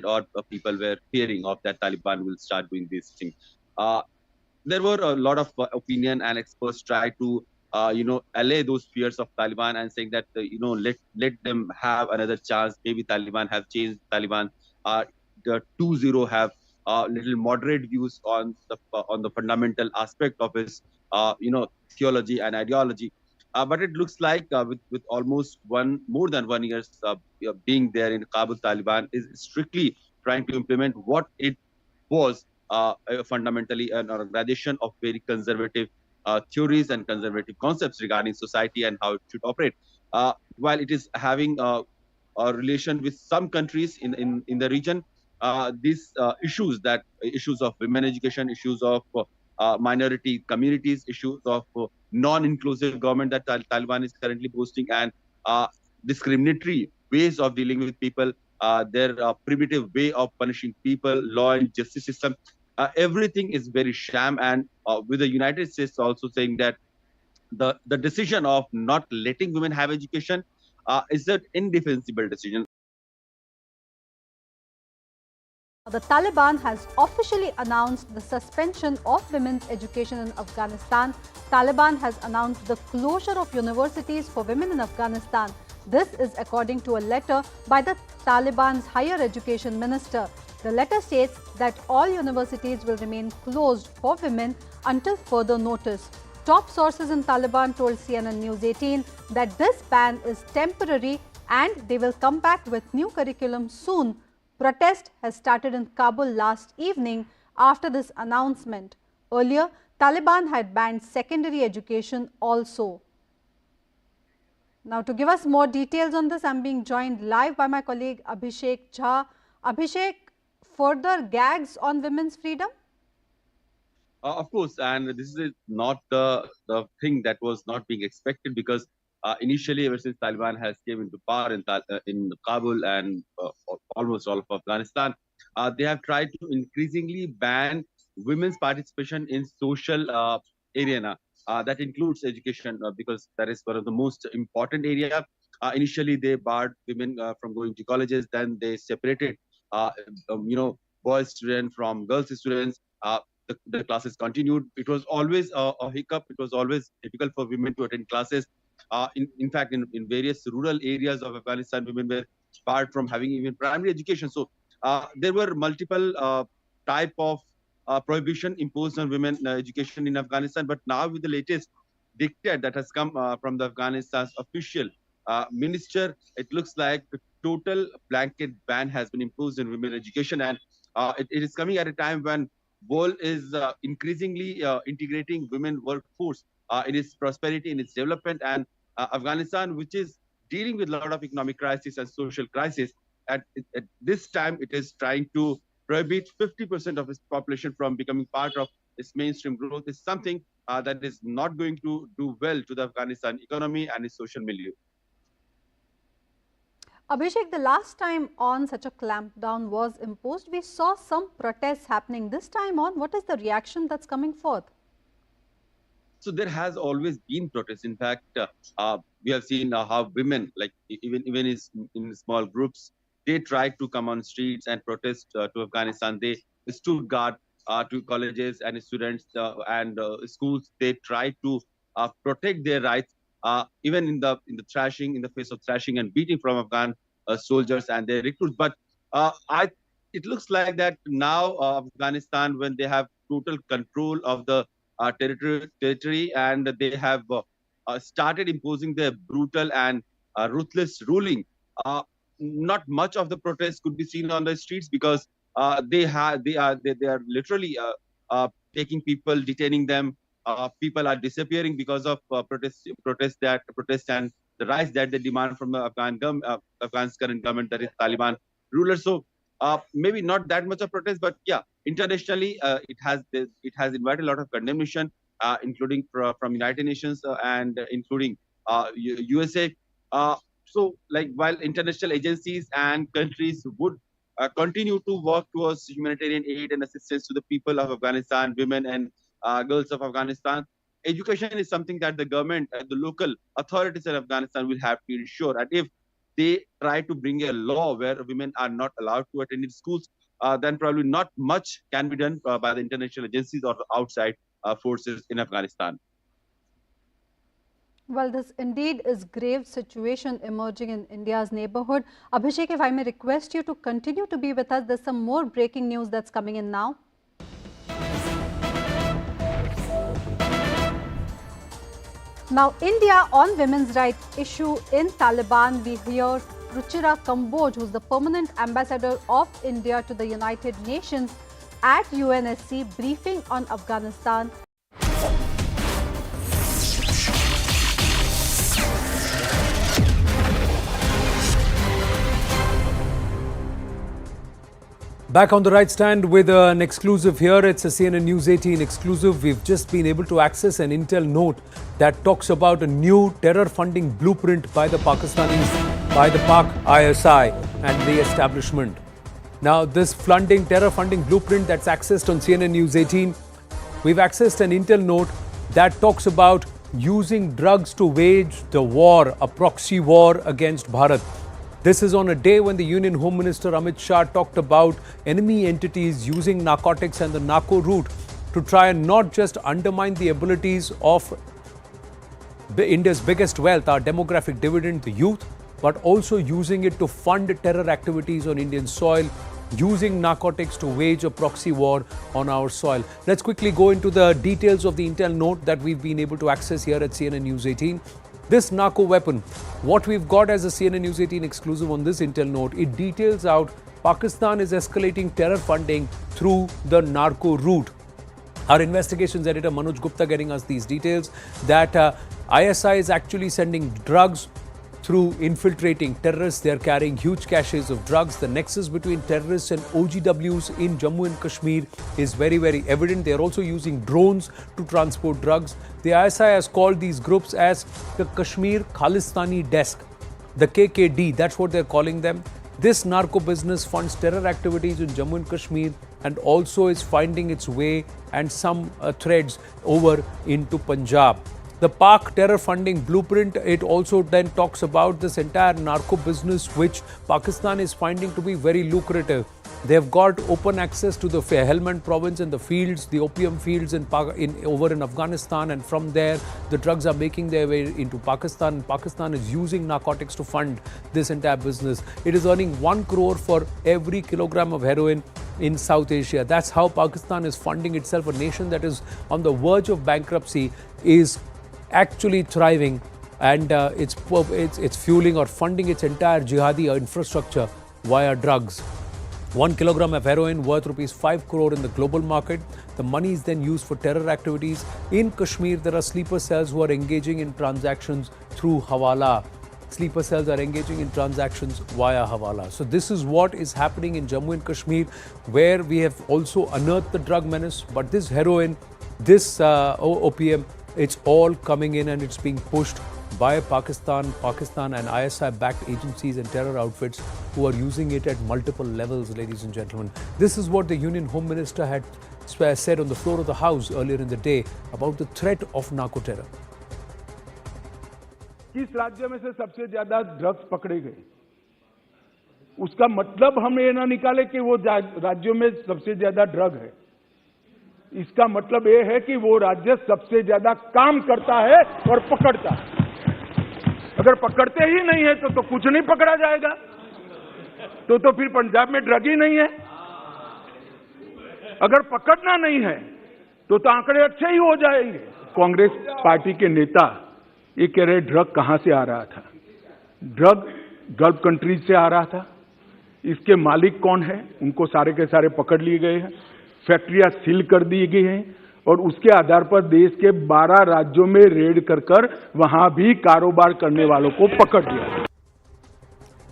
Or people were fearing of that Taliban will start doing these things. There were a lot of opinion and experts try to allay those fears of Taliban and saying that let them have another chance. Maybe Taliban have changed. Taliban the 2-0 have little moderate views on the fundamental aspect of his theology and ideology. But it looks like with almost more than 1 year being there in Kabul, Taliban is strictly trying to implement what it was fundamentally an organization of very conservative theories and conservative concepts regarding society and how it should operate. While it is having a relation with some countries in the region, these issues of women education, issues of minority communities, issues of non-inclusive government that Taliban is currently boasting, and discriminatory ways of dealing with people, their primitive way of punishing people, law and justice system, everything is very sham. And with the United States also saying that the decision of not letting women have education is an indefensible decision. The Taliban has officially announced the suspension of women's education in Afghanistan. Taliban has announced the closure of universities for women in Afghanistan. This is according to a letter by the Taliban's higher education minister. The letter states that all universities will remain closed for women until further notice. Top sources in Taliban told CNN News 18 that this ban is temporary and they will come back with new curriculum soon. Protest has started in Kabul last evening after this announcement. Earlier, Taliban had banned secondary education also. Now, to give us more details on this, I am being joined live by my colleague Abhishek Jha. Abhishek, further gags on women's freedom? Of course, and this is not the thing that was not being expected, because initially, ever since Taliban has came into power in Kabul and almost all of Afghanistan, they have tried to increasingly ban women's participation in social arena. That includes education, because that is one of the most important area. Initially, they barred women from going to colleges. Then they separated, boys students from girls students. The classes continued. It was always a hiccup. It was always difficult for women to attend classes. In fact, in various rural areas of Afghanistan, women were barred from having even primary education. So there were multiple type of prohibition imposed on women education in Afghanistan. But now with the latest dictate that has come from the Afghanistan's official minister, it looks like the total blanket ban has been imposed on women education. And it is coming at a time when world is increasingly integrating women workforce in its prosperity, in its development, and Afghanistan, which is dealing with a lot of economic crisis and social crisis, at this time it is trying to prohibit 50% of its population from becoming part of its mainstream growth, is something that is not going to do well to the Afghanistan economy and its social milieu. Abhishek, the last time on such a clampdown was imposed, we saw some protests happening. This time on, what is the reaction that's coming forth? So there has always been protests. In fact, we have seen how women, like even in small groups, they tried to come on streets and protest to Afghanistan. They stood guard to colleges and students and schools. They tried to protect their rights, even in the thrashing, in the face of thrashing and beating from Afghan soldiers and their recruits. But it looks like that now Afghanistan, when they have total control of the territory, and they have started imposing their brutal and ruthless ruling. Not much of the protests could be seen on the streets, because they are literally taking people, detaining them. People are disappearing because of protests and the rights that they demand from the Afghan's current government, that is Taliban rulers. So maybe not that much of protest, but yeah, internationally it has invited a lot of condemnation, including from United Nations and including USA. So like, while international agencies and countries would continue to work towards humanitarian aid and assistance to the people of Afghanistan, women and girls of Afghanistan, education is something that the government and the local authorities in Afghanistan will have to ensure. And if they try to bring a law where women are not allowed to attend schools, then probably not much can be done by the international agencies or the outside forces in Afghanistan. Well, this indeed is grave situation emerging in India's neighborhood. Abhishek, if I may request you to continue to be with us, there's some more breaking news that's coming in now. Now, India on women's rights issue in Taliban, we hear Ruchira Kamboj, who's the permanent ambassador of India to the United Nations at UNSC, briefing on Afghanistan. Back on the right stand with an exclusive here. It's a CNN News 18 exclusive. We've just been able to access an intel note that talks about a new terror funding blueprint by the Pakistanis, by the Pak ISI and the establishment. Now, this terror funding blueprint that's accessed on CNN News 18, we've accessed an intel note that talks about using drugs to wage the war, a proxy war against Bharat. This is on a day when the Union Home Minister Amit Shah talked about enemy entities using narcotics and the Narco route to try and not just undermine the abilities of India's biggest wealth, our demographic dividend, the youth, but also using it to fund terror activities on Indian soil, using narcotics to wage a proxy war on our soil. Let's quickly go into the details of the intel note that we've been able to access here at CNN News 18. This narco weapon, what we've got as a CNN News 18 exclusive on this intel note, it details out Pakistan is escalating terror funding through the narco route. Our investigations editor Manoj Gupta getting us these details that ISI is actually sending drugs through infiltrating terrorists. They are carrying huge caches of drugs. The nexus between terrorists and OGWs in Jammu and Kashmir is very, very evident. They are also using drones to transport drugs. The ISI has called these groups as the Kashmir Khalistani Desk, the KKD, that's what they're calling them. This narco business funds terror activities in Jammu and Kashmir and also is finding its way and some threads over into Punjab. The Pak terror funding blueprint, it also then talks about this entire narco business which Pakistan is finding to be very lucrative. They've got open access to the Helmand province and the fields, the opium fields over in Afghanistan, and from there the drugs are making their way into Pakistan. Pakistan is using narcotics to fund this entire business. It is earning 1 crore for every kilogram of heroin in South Asia. That's how Pakistan is funding itself. A nation that is on the verge of bankruptcy is actually thriving, and it's fueling or funding its entire jihadi infrastructure via drugs. 1 kilogram of heroin worth rupees 5 crore in the global market. The money is then used for terror activities. In Kashmir, there are sleeper cells who are engaging in transactions through Hawala. Sleeper cells are engaging in transactions via Hawala. So this is what is happening in Jammu and Kashmir, where we have also unearthed the drug menace. But this heroin, this opium, it's all coming in and it's being pushed by Pakistan and ISI-backed agencies and terror outfits who are using it at multiple levels, ladies and gentlemen. This is what the Union Home Minister had said on the floor of the House earlier in the day about the threat of narco terror. किस राज्य में से सबसे ज्यादा drugs पकड़े गए, उसका मतलब हम ये ना निकाले कि वो राज्यों में सबसे ज्यादा ड्रग है। इसका मतलब ये है कि वो राज्य सबसे ज्यादा काम करता है और पकड़ता है। अगर पकड़ते ही नहीं है तो कुछ नहीं पकड़ा जाएगा, तो फिर पंजाब में ड्रग ही नहीं है। अगर पकड़ना नहीं है तो आंकड़े अच्छे ही हो जाएंगे। कांग्रेस पार्टी के नेता ये कह रहे ड्रग कहां से आ रहा था, ड्रग गल्फ कंट्रीज से आ रहा था। इसके मालिक कौन है, उनको सारे के सारे पकड़ लिए गए हैं, फैक्ट्रियां सील कर दी गई हैं और उसके आधार पर देश के 12 राज्यों में रेड कर वहां भी कारोबार करने वालों को पकड़ दिया।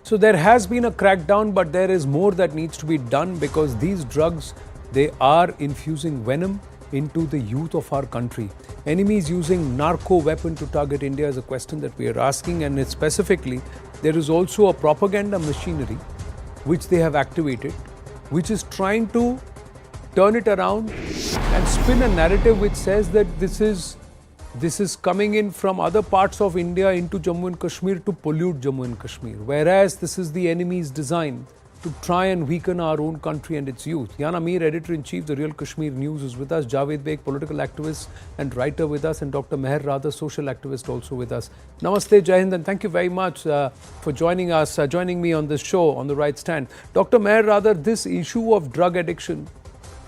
So there has been a crackdown, but there is more that needs to be done because these drugs, they are infusing venom into the youth of our country. Enemies using narco weapon to target India is a question that we are asking, and specifically there is also a propaganda machinery which they have activated, which is trying to turn it around and spin a narrative which says that this is coming in from other parts of India into Jammu and Kashmir to pollute Jammu and Kashmir, whereas this is the enemy's design to try and weaken our own country and its youth. Yana Mir, Editor-in-Chief, The Real Kashmir News, is with us. Javed Beg, political activist and writer, with us, and Dr. Meher Radha, social activist, also with us. Namaste, Jai Hind, and thank you very much for joining us, joining me on this show on The Right Stand. Dr. Meher Radha, this issue of drug addiction,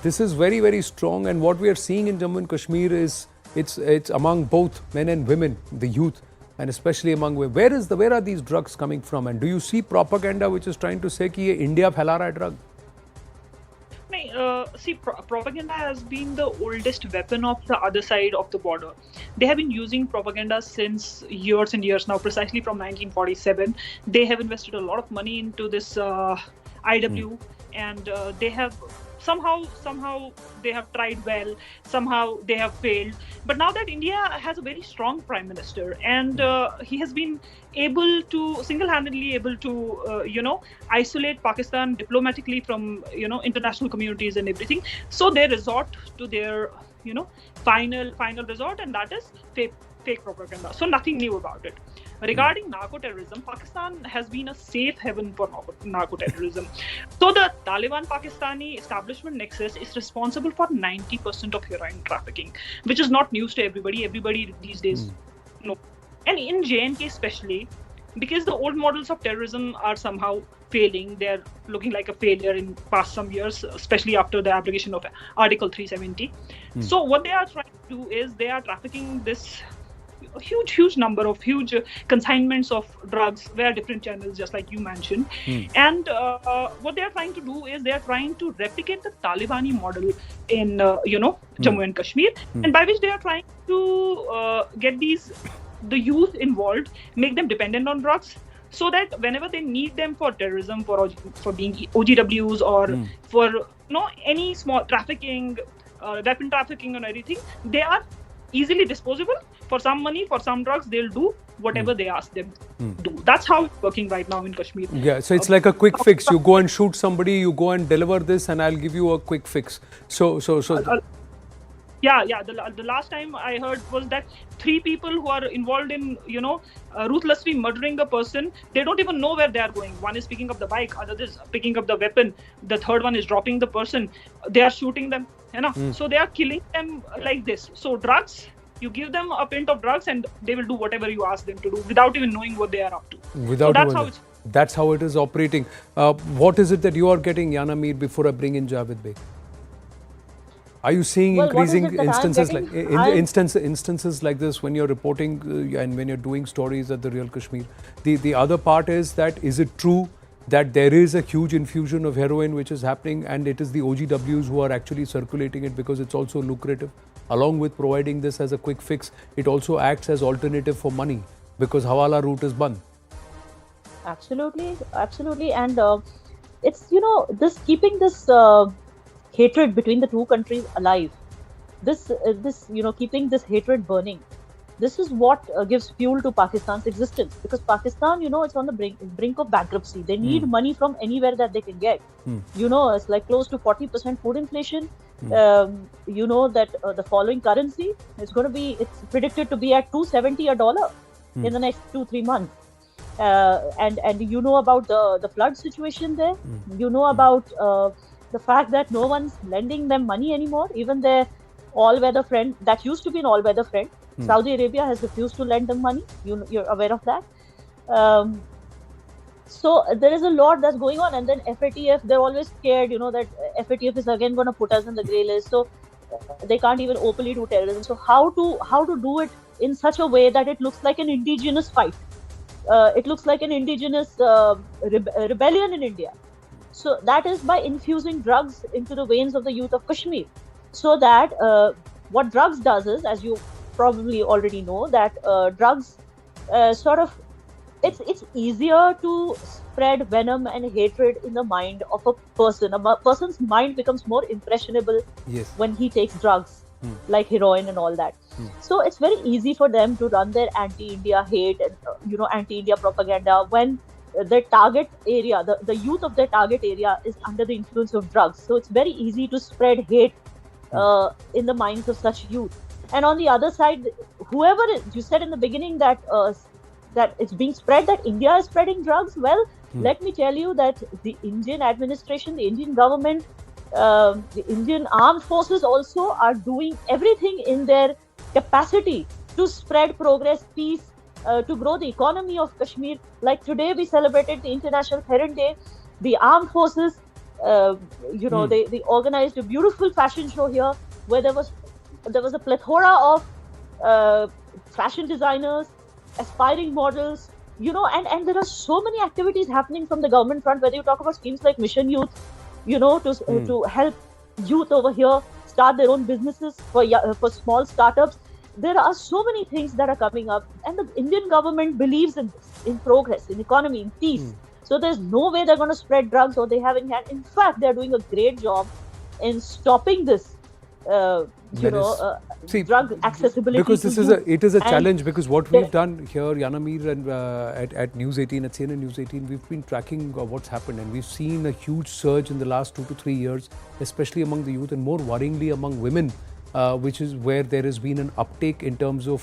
this is very, very strong, and what we are seeing in Jammu and Kashmir is it's among both men and women, the youth, and especially among women. Where are these drugs coming from, and do you see propaganda which is trying to say कि ये India फैला रहा है drug? See, propaganda has been the oldest weapon of the other side of the border. They have been using propaganda since years and years now, precisely from 1947. They have invested a lot of money into this IW, and they have somehow they have tried well, somehow they have failed. But now that India has a very strong prime minister, and he has been single-handedly able to isolate Pakistan diplomatically from international communities and everything. So they resort to their final resort, and that is fake propaganda. So nothing new about it. Regarding narco-terrorism, Pakistan has been a safe haven for narco-terrorism. So the Taliban-Pakistani establishment nexus is responsible for 90% of heroin trafficking, which is not news to everybody. Everybody these days knows. And in J&K especially, because the old models of terrorism are somehow failing, they're looking like a failure in past some years, especially after the application of Article 370. So what they are trying to do is they are trafficking this huge number of huge consignments of drugs via different channels, just like you mentioned. And what they are trying to do is they are trying to replicate the Talibani model in Jammu and Kashmir, and by which they are trying to get the youth involved, make them dependent on drugs, so that whenever they need them for terrorism, for being OGWs, or for any small trafficking, weapon trafficking and everything, they are easily disposable. For some money, for some drugs, they'll do whatever they ask them to do. That's how it's working right now in Kashmir. Yeah, so it's like a quick fix. You go and shoot somebody, you go and deliver this, and I'll give you a quick fix. Yeah. The last time I heard was that 3 people who are involved in, ruthlessly murdering a person, they don't even know where they are going. One is picking up the bike, other is picking up the weapon, the third one is dropping the person. They are shooting them, So they are killing them like this. So drugs, you give them a pint of drugs and they will do whatever you ask them to do without even knowing what they are up to. That's how it is operating. What is it that you are getting, Yana Mir, before I bring in Javed Beg? Are you seeing increasing instances like this when you're reporting and when you're doing stories at The Real Kashmir? The other part is that, is it true that there is a huge infusion of heroin which is happening, and it is the OGWs who are actually circulating it because it's also lucrative. Along with providing this as a quick fix, it also acts as alternative for money because Hawala route is banned. Absolutely, absolutely. And it's, this keeping this hatred between the two countries alive, this keeping this hatred burning. This is what gives fuel to Pakistan's existence, because Pakistan, it's on the brink of bankruptcy. They need money from anywhere that they can get. It's like close to 40% food inflation. That the following currency is going to be, it's predicted to be at $270 a dollar in the next 2-3 months. And about the flood situation there. About the fact that no one's lending them money anymore. Even their all-weather friend, that used to be an all-weather friend, Saudi Arabia has refused to lend them money. You're aware of that. So there is a lot that's going on. And then FATF, they're always scared, that FATF is again going to put us in the grey list. So they can't even openly do terrorism. So how to do it in such a way that it looks like an indigenous fight? It looks like an indigenous rebellion in India. So that is by infusing drugs into the veins of the youth of Kashmir. So that what drugs does is, as you probably already know, that drugs it's easier to spread venom and hatred in the mind of a person. A person's mind becomes more impressionable when he takes drugs like heroin and all that. So it's very easy for them to run their anti-India hate and anti-India propaganda when their target area, the youth of their target area is under the influence of drugs. So it's very easy to spread hate in the minds of such youth. And on the other side, whoever you said in the beginning that it's being spread, that India is spreading drugs. Well, let me tell you that the Indian administration, the Indian government, the Indian armed forces also are doing everything in their capacity to spread progress, peace, to grow the economy of Kashmir. Like today, we celebrated the International Heron Day. The armed forces, they organized a beautiful fashion show here where there was a plethora of fashion designers, aspiring models, and there are so many activities happening from the government front, whether you talk about schemes like Mission Youth, to help youth over here start their own businesses for small startups. There are so many things that are coming up, and the Indian government believes in this, in progress, in economy, in peace. So there's no way they're going to spread drugs, or they have in hand. In fact, they're doing a great job in stopping this. Drug accessibility. Because it is a challenge, because what we've done here, Yanamir, and at News 18, at CNN News 18, we've been tracking what's happened, and we've seen a huge surge in the last 2 to 3 years, especially among the youth, and more worryingly among women, which is where there has been an uptake in terms of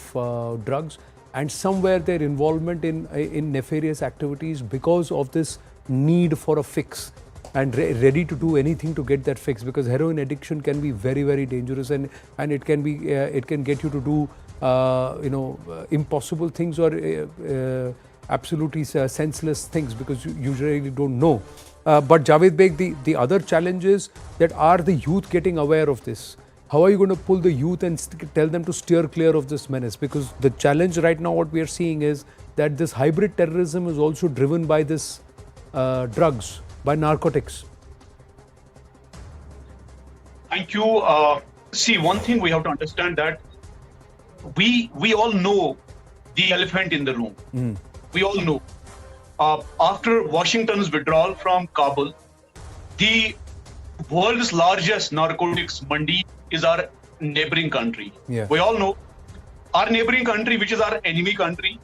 drugs, and somewhere their involvement in nefarious activities because of this need for a fix. And ready to do anything to get that fix, because heroin addiction can be very, very dangerous, and it can be it can get you to do impossible things or absolutely senseless things, because you usually don't know. But Javed Beg, the other challenge is that, are the youth getting aware of this? How are you going to pull the youth and tell them to steer clear of this menace? Because the challenge right now, what we are seeing is that this hybrid terrorism is also driven by this drugs, by narcotics. Thank you. See, one thing we have to understand, that we all know the elephant in the room. We all know. After Washington's withdrawal from Kabul, the world's largest narcotics mandi is our neighboring country. We all know our neighboring country, which is our enemy country,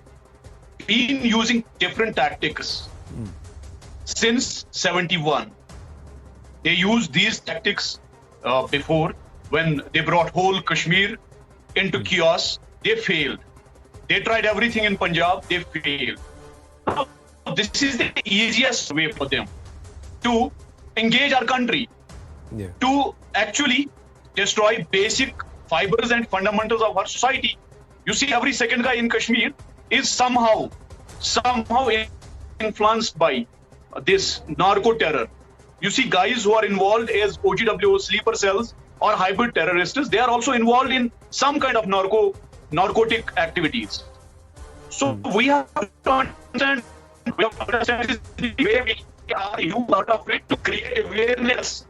been using different tactics. Since 71, they used these tactics before, when they brought whole Kashmir into chaos. They failed. They tried everything in Punjab. They failed. This is the easiest way for them to engage our country, to actually destroy basic fibers and fundamentals of our society. You see, every second guy in Kashmir is somehow influenced by this narco terror. You see guys who are involved as OGW, sleeper cells, or hybrid terrorists, they are also involved in some kind of narcotic activities. So we have to understand the way we our youth out of it to create awareness.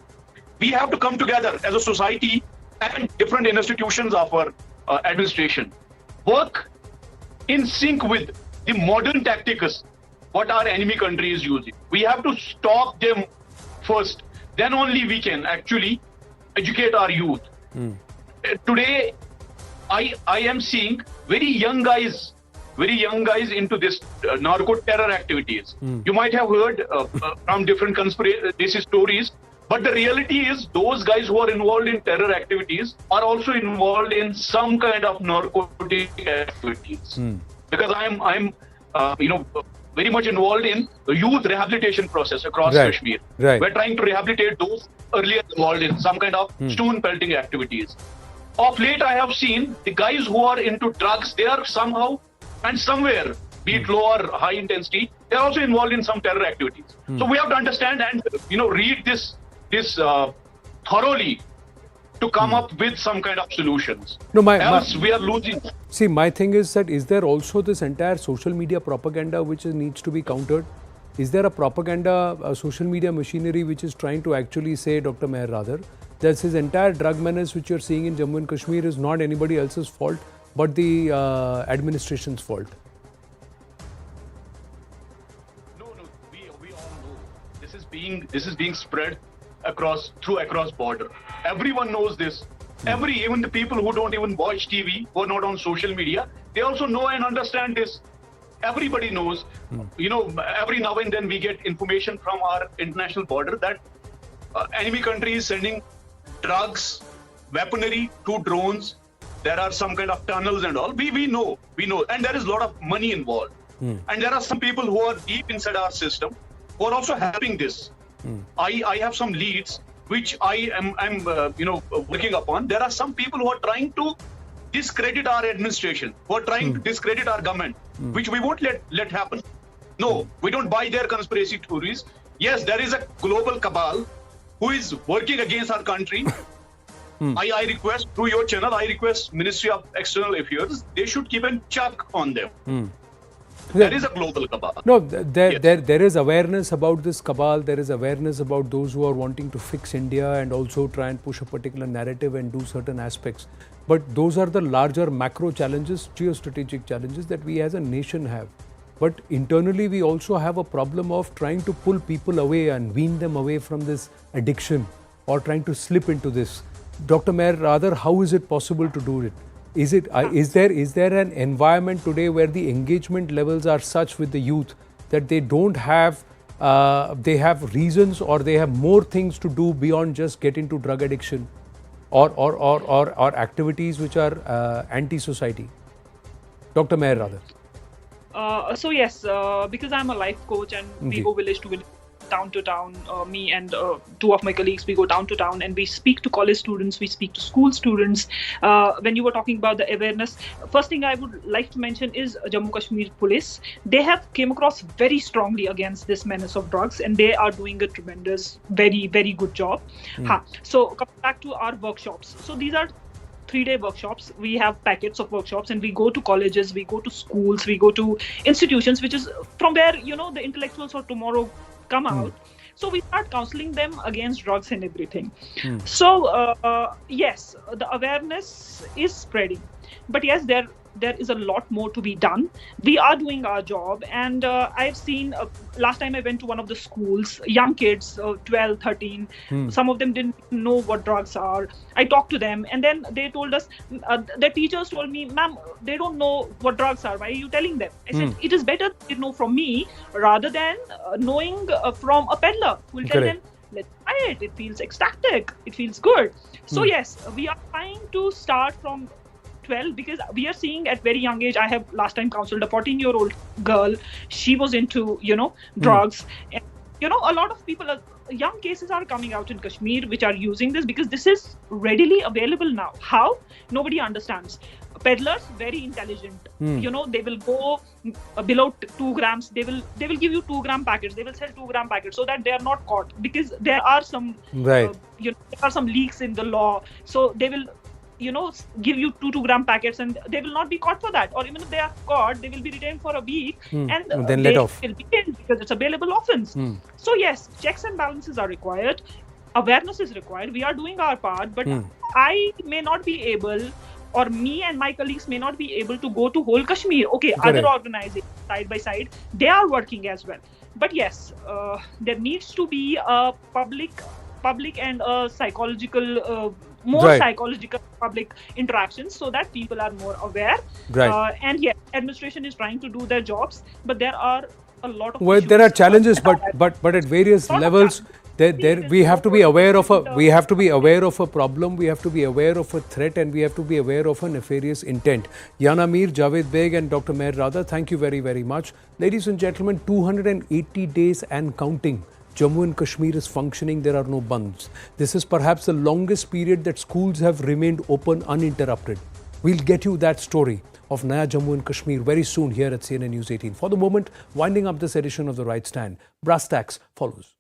We have to come together as a society and different institutions of our administration. Work in sync with the modern tactics what our enemy country is using. We have to stop them first. Then only we can actually educate our youth. Today, I am seeing very young guys into this narco terror activities. You might have heard from different conspiracy stories, but the reality is those guys who are involved in terror activities are also involved in some kind of narcotic activities. Because I'm very much involved in the youth rehabilitation process across Kashmir. We're trying to rehabilitate those earlier involved in some kind of stone pelting activities. Of late, I have seen the guys who are into drugs, they are somehow and somewhere, be it low or high intensity, they are also involved in some terror activities. So we have to understand and read this thoroughly to come up with some kind of solutions. No, else we are losing. See, my thing is that is there also this entire social media propaganda which needs to be countered? Is there a propaganda, social media machinery which is trying to actually say, Dr. Meher rather, that this entire drug menace which you're seeing in Jammu and Kashmir is not anybody else's fault, but the administration's fault? No, we all know this is being spread across border. Everyone knows this. Even the people who don't even watch TV, who are not on social media, they also know and understand this. Everybody knows. Every now and then we get information from our international border that enemy country is sending drugs, weaponry to drones. There are some kind of tunnels and all. We know, and there is a lot of money involved. And there are some people who are deep inside our system who are also helping this. I have some leads which I am working upon. There are some people who are trying to discredit our administration, who are trying to discredit our government, which we won't let happen. No, we don't buy their conspiracy theories. Yes, there is a global cabal who is working against our country. I request through your channel, I request Ministry of External Affairs, they should keep a check on them. There is a global cabal. No, there is awareness about this cabal. There is awareness about those who are wanting to fix India and also try and push a particular narrative and do certain aspects. But those are the larger macro challenges, geostrategic challenges that we as a nation have. But internally, we also have a problem of trying to pull people away and wean them away from this addiction or trying to slip into this. Dr. Meher, rather, how is it possible to do it? Is there an environment today where the engagement levels are such with the youth that they don't have, they have reasons or they have more things to do beyond just get into drug addiction or activities which are anti-society? Dr. Meher, rather. So yes, because I'm a life coach and we go village to village, town to town, me and two of my colleagues, we go town to town and we speak to college students, we speak to school students. When you were talking about the awareness, first thing I would like to mention is Jammu Kashmir Police. They have came across very strongly against this menace of drugs and they are doing a tremendous, very, very good job. So coming back to our workshops. So these are 3-day workshops. We have packets of workshops and we go to colleges, we go to schools, we go to institutions, which is from where, the intellectuals of tomorrow come out. So we start counseling them against drugs and everything. So yes, the awareness is spreading, but yes, there is a lot more to be done. We are doing our job, and I've seen last time I went to one of the schools, young kids, 12, 13, some of them didn't know what drugs are. I talked to them and then they told us, the teachers told me, ma'am, they don't know what drugs are. Why are you telling them? I said, it is better they know from me rather than knowing from a peddler who will tell them, let's try it. It feels ecstatic. It feels good. So yes, we are trying to start from 12 because we are seeing at very young age. I have last time counseled a 14-year-old girl. She was into, drugs. And, a lot of people, young cases are coming out in Kashmir which are using this because this is readily available now. How? Nobody understands. Peddlers, very intelligent. They will go below 2 grams. They will give you 2-gram packets. They will sell 2-gram packets so that they are not caught because there are some, there are some leaks in the law. So they will give you 2-gram packets, and they will not be caught for that. Or even if they are caught, they will be detained for a week, and then they let off. will be detained because it's a bailable offense. So yes, checks and balances are required. Awareness is required. We are doing our part, but I may not be able, or me and my colleagues may not be able to go to whole Kashmir. Okay, Correct. other organizations side by side, they are working as well. But yes, there needs to be a public and psychological, more psychological public interactions, so that people are more aware. Right. And yes, administration is trying to do their jobs, but there are a lot of Well, there are challenges, but at various levels, we have to be aware of a problem, we have to be aware of a threat, and we have to be aware of a nefarious intent. Yana Mir, Javed Beg, and Dr. Meher Radha, thank you very, very much. Ladies and gentlemen, 280 days and counting. Jammu and Kashmir is functioning, there are no bunds. This is perhaps the longest period that schools have remained open uninterrupted. We'll get you that story of Naya Jammu and Kashmir very soon here at CNN News 18. For the moment, winding up this edition of The Right Stand, Brass Tacks follows.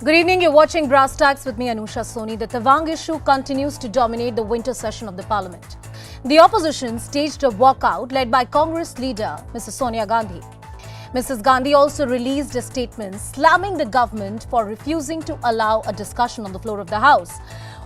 Good evening, you're watching Brass Tacks with me, Anusha Soni. The Tawang issue continues to dominate the winter session of the parliament. The opposition staged a walkout led by Congress leader Mrs. Sonia Gandhi. Mrs. Gandhi also released a statement slamming the government for refusing to allow a discussion on the floor of the House.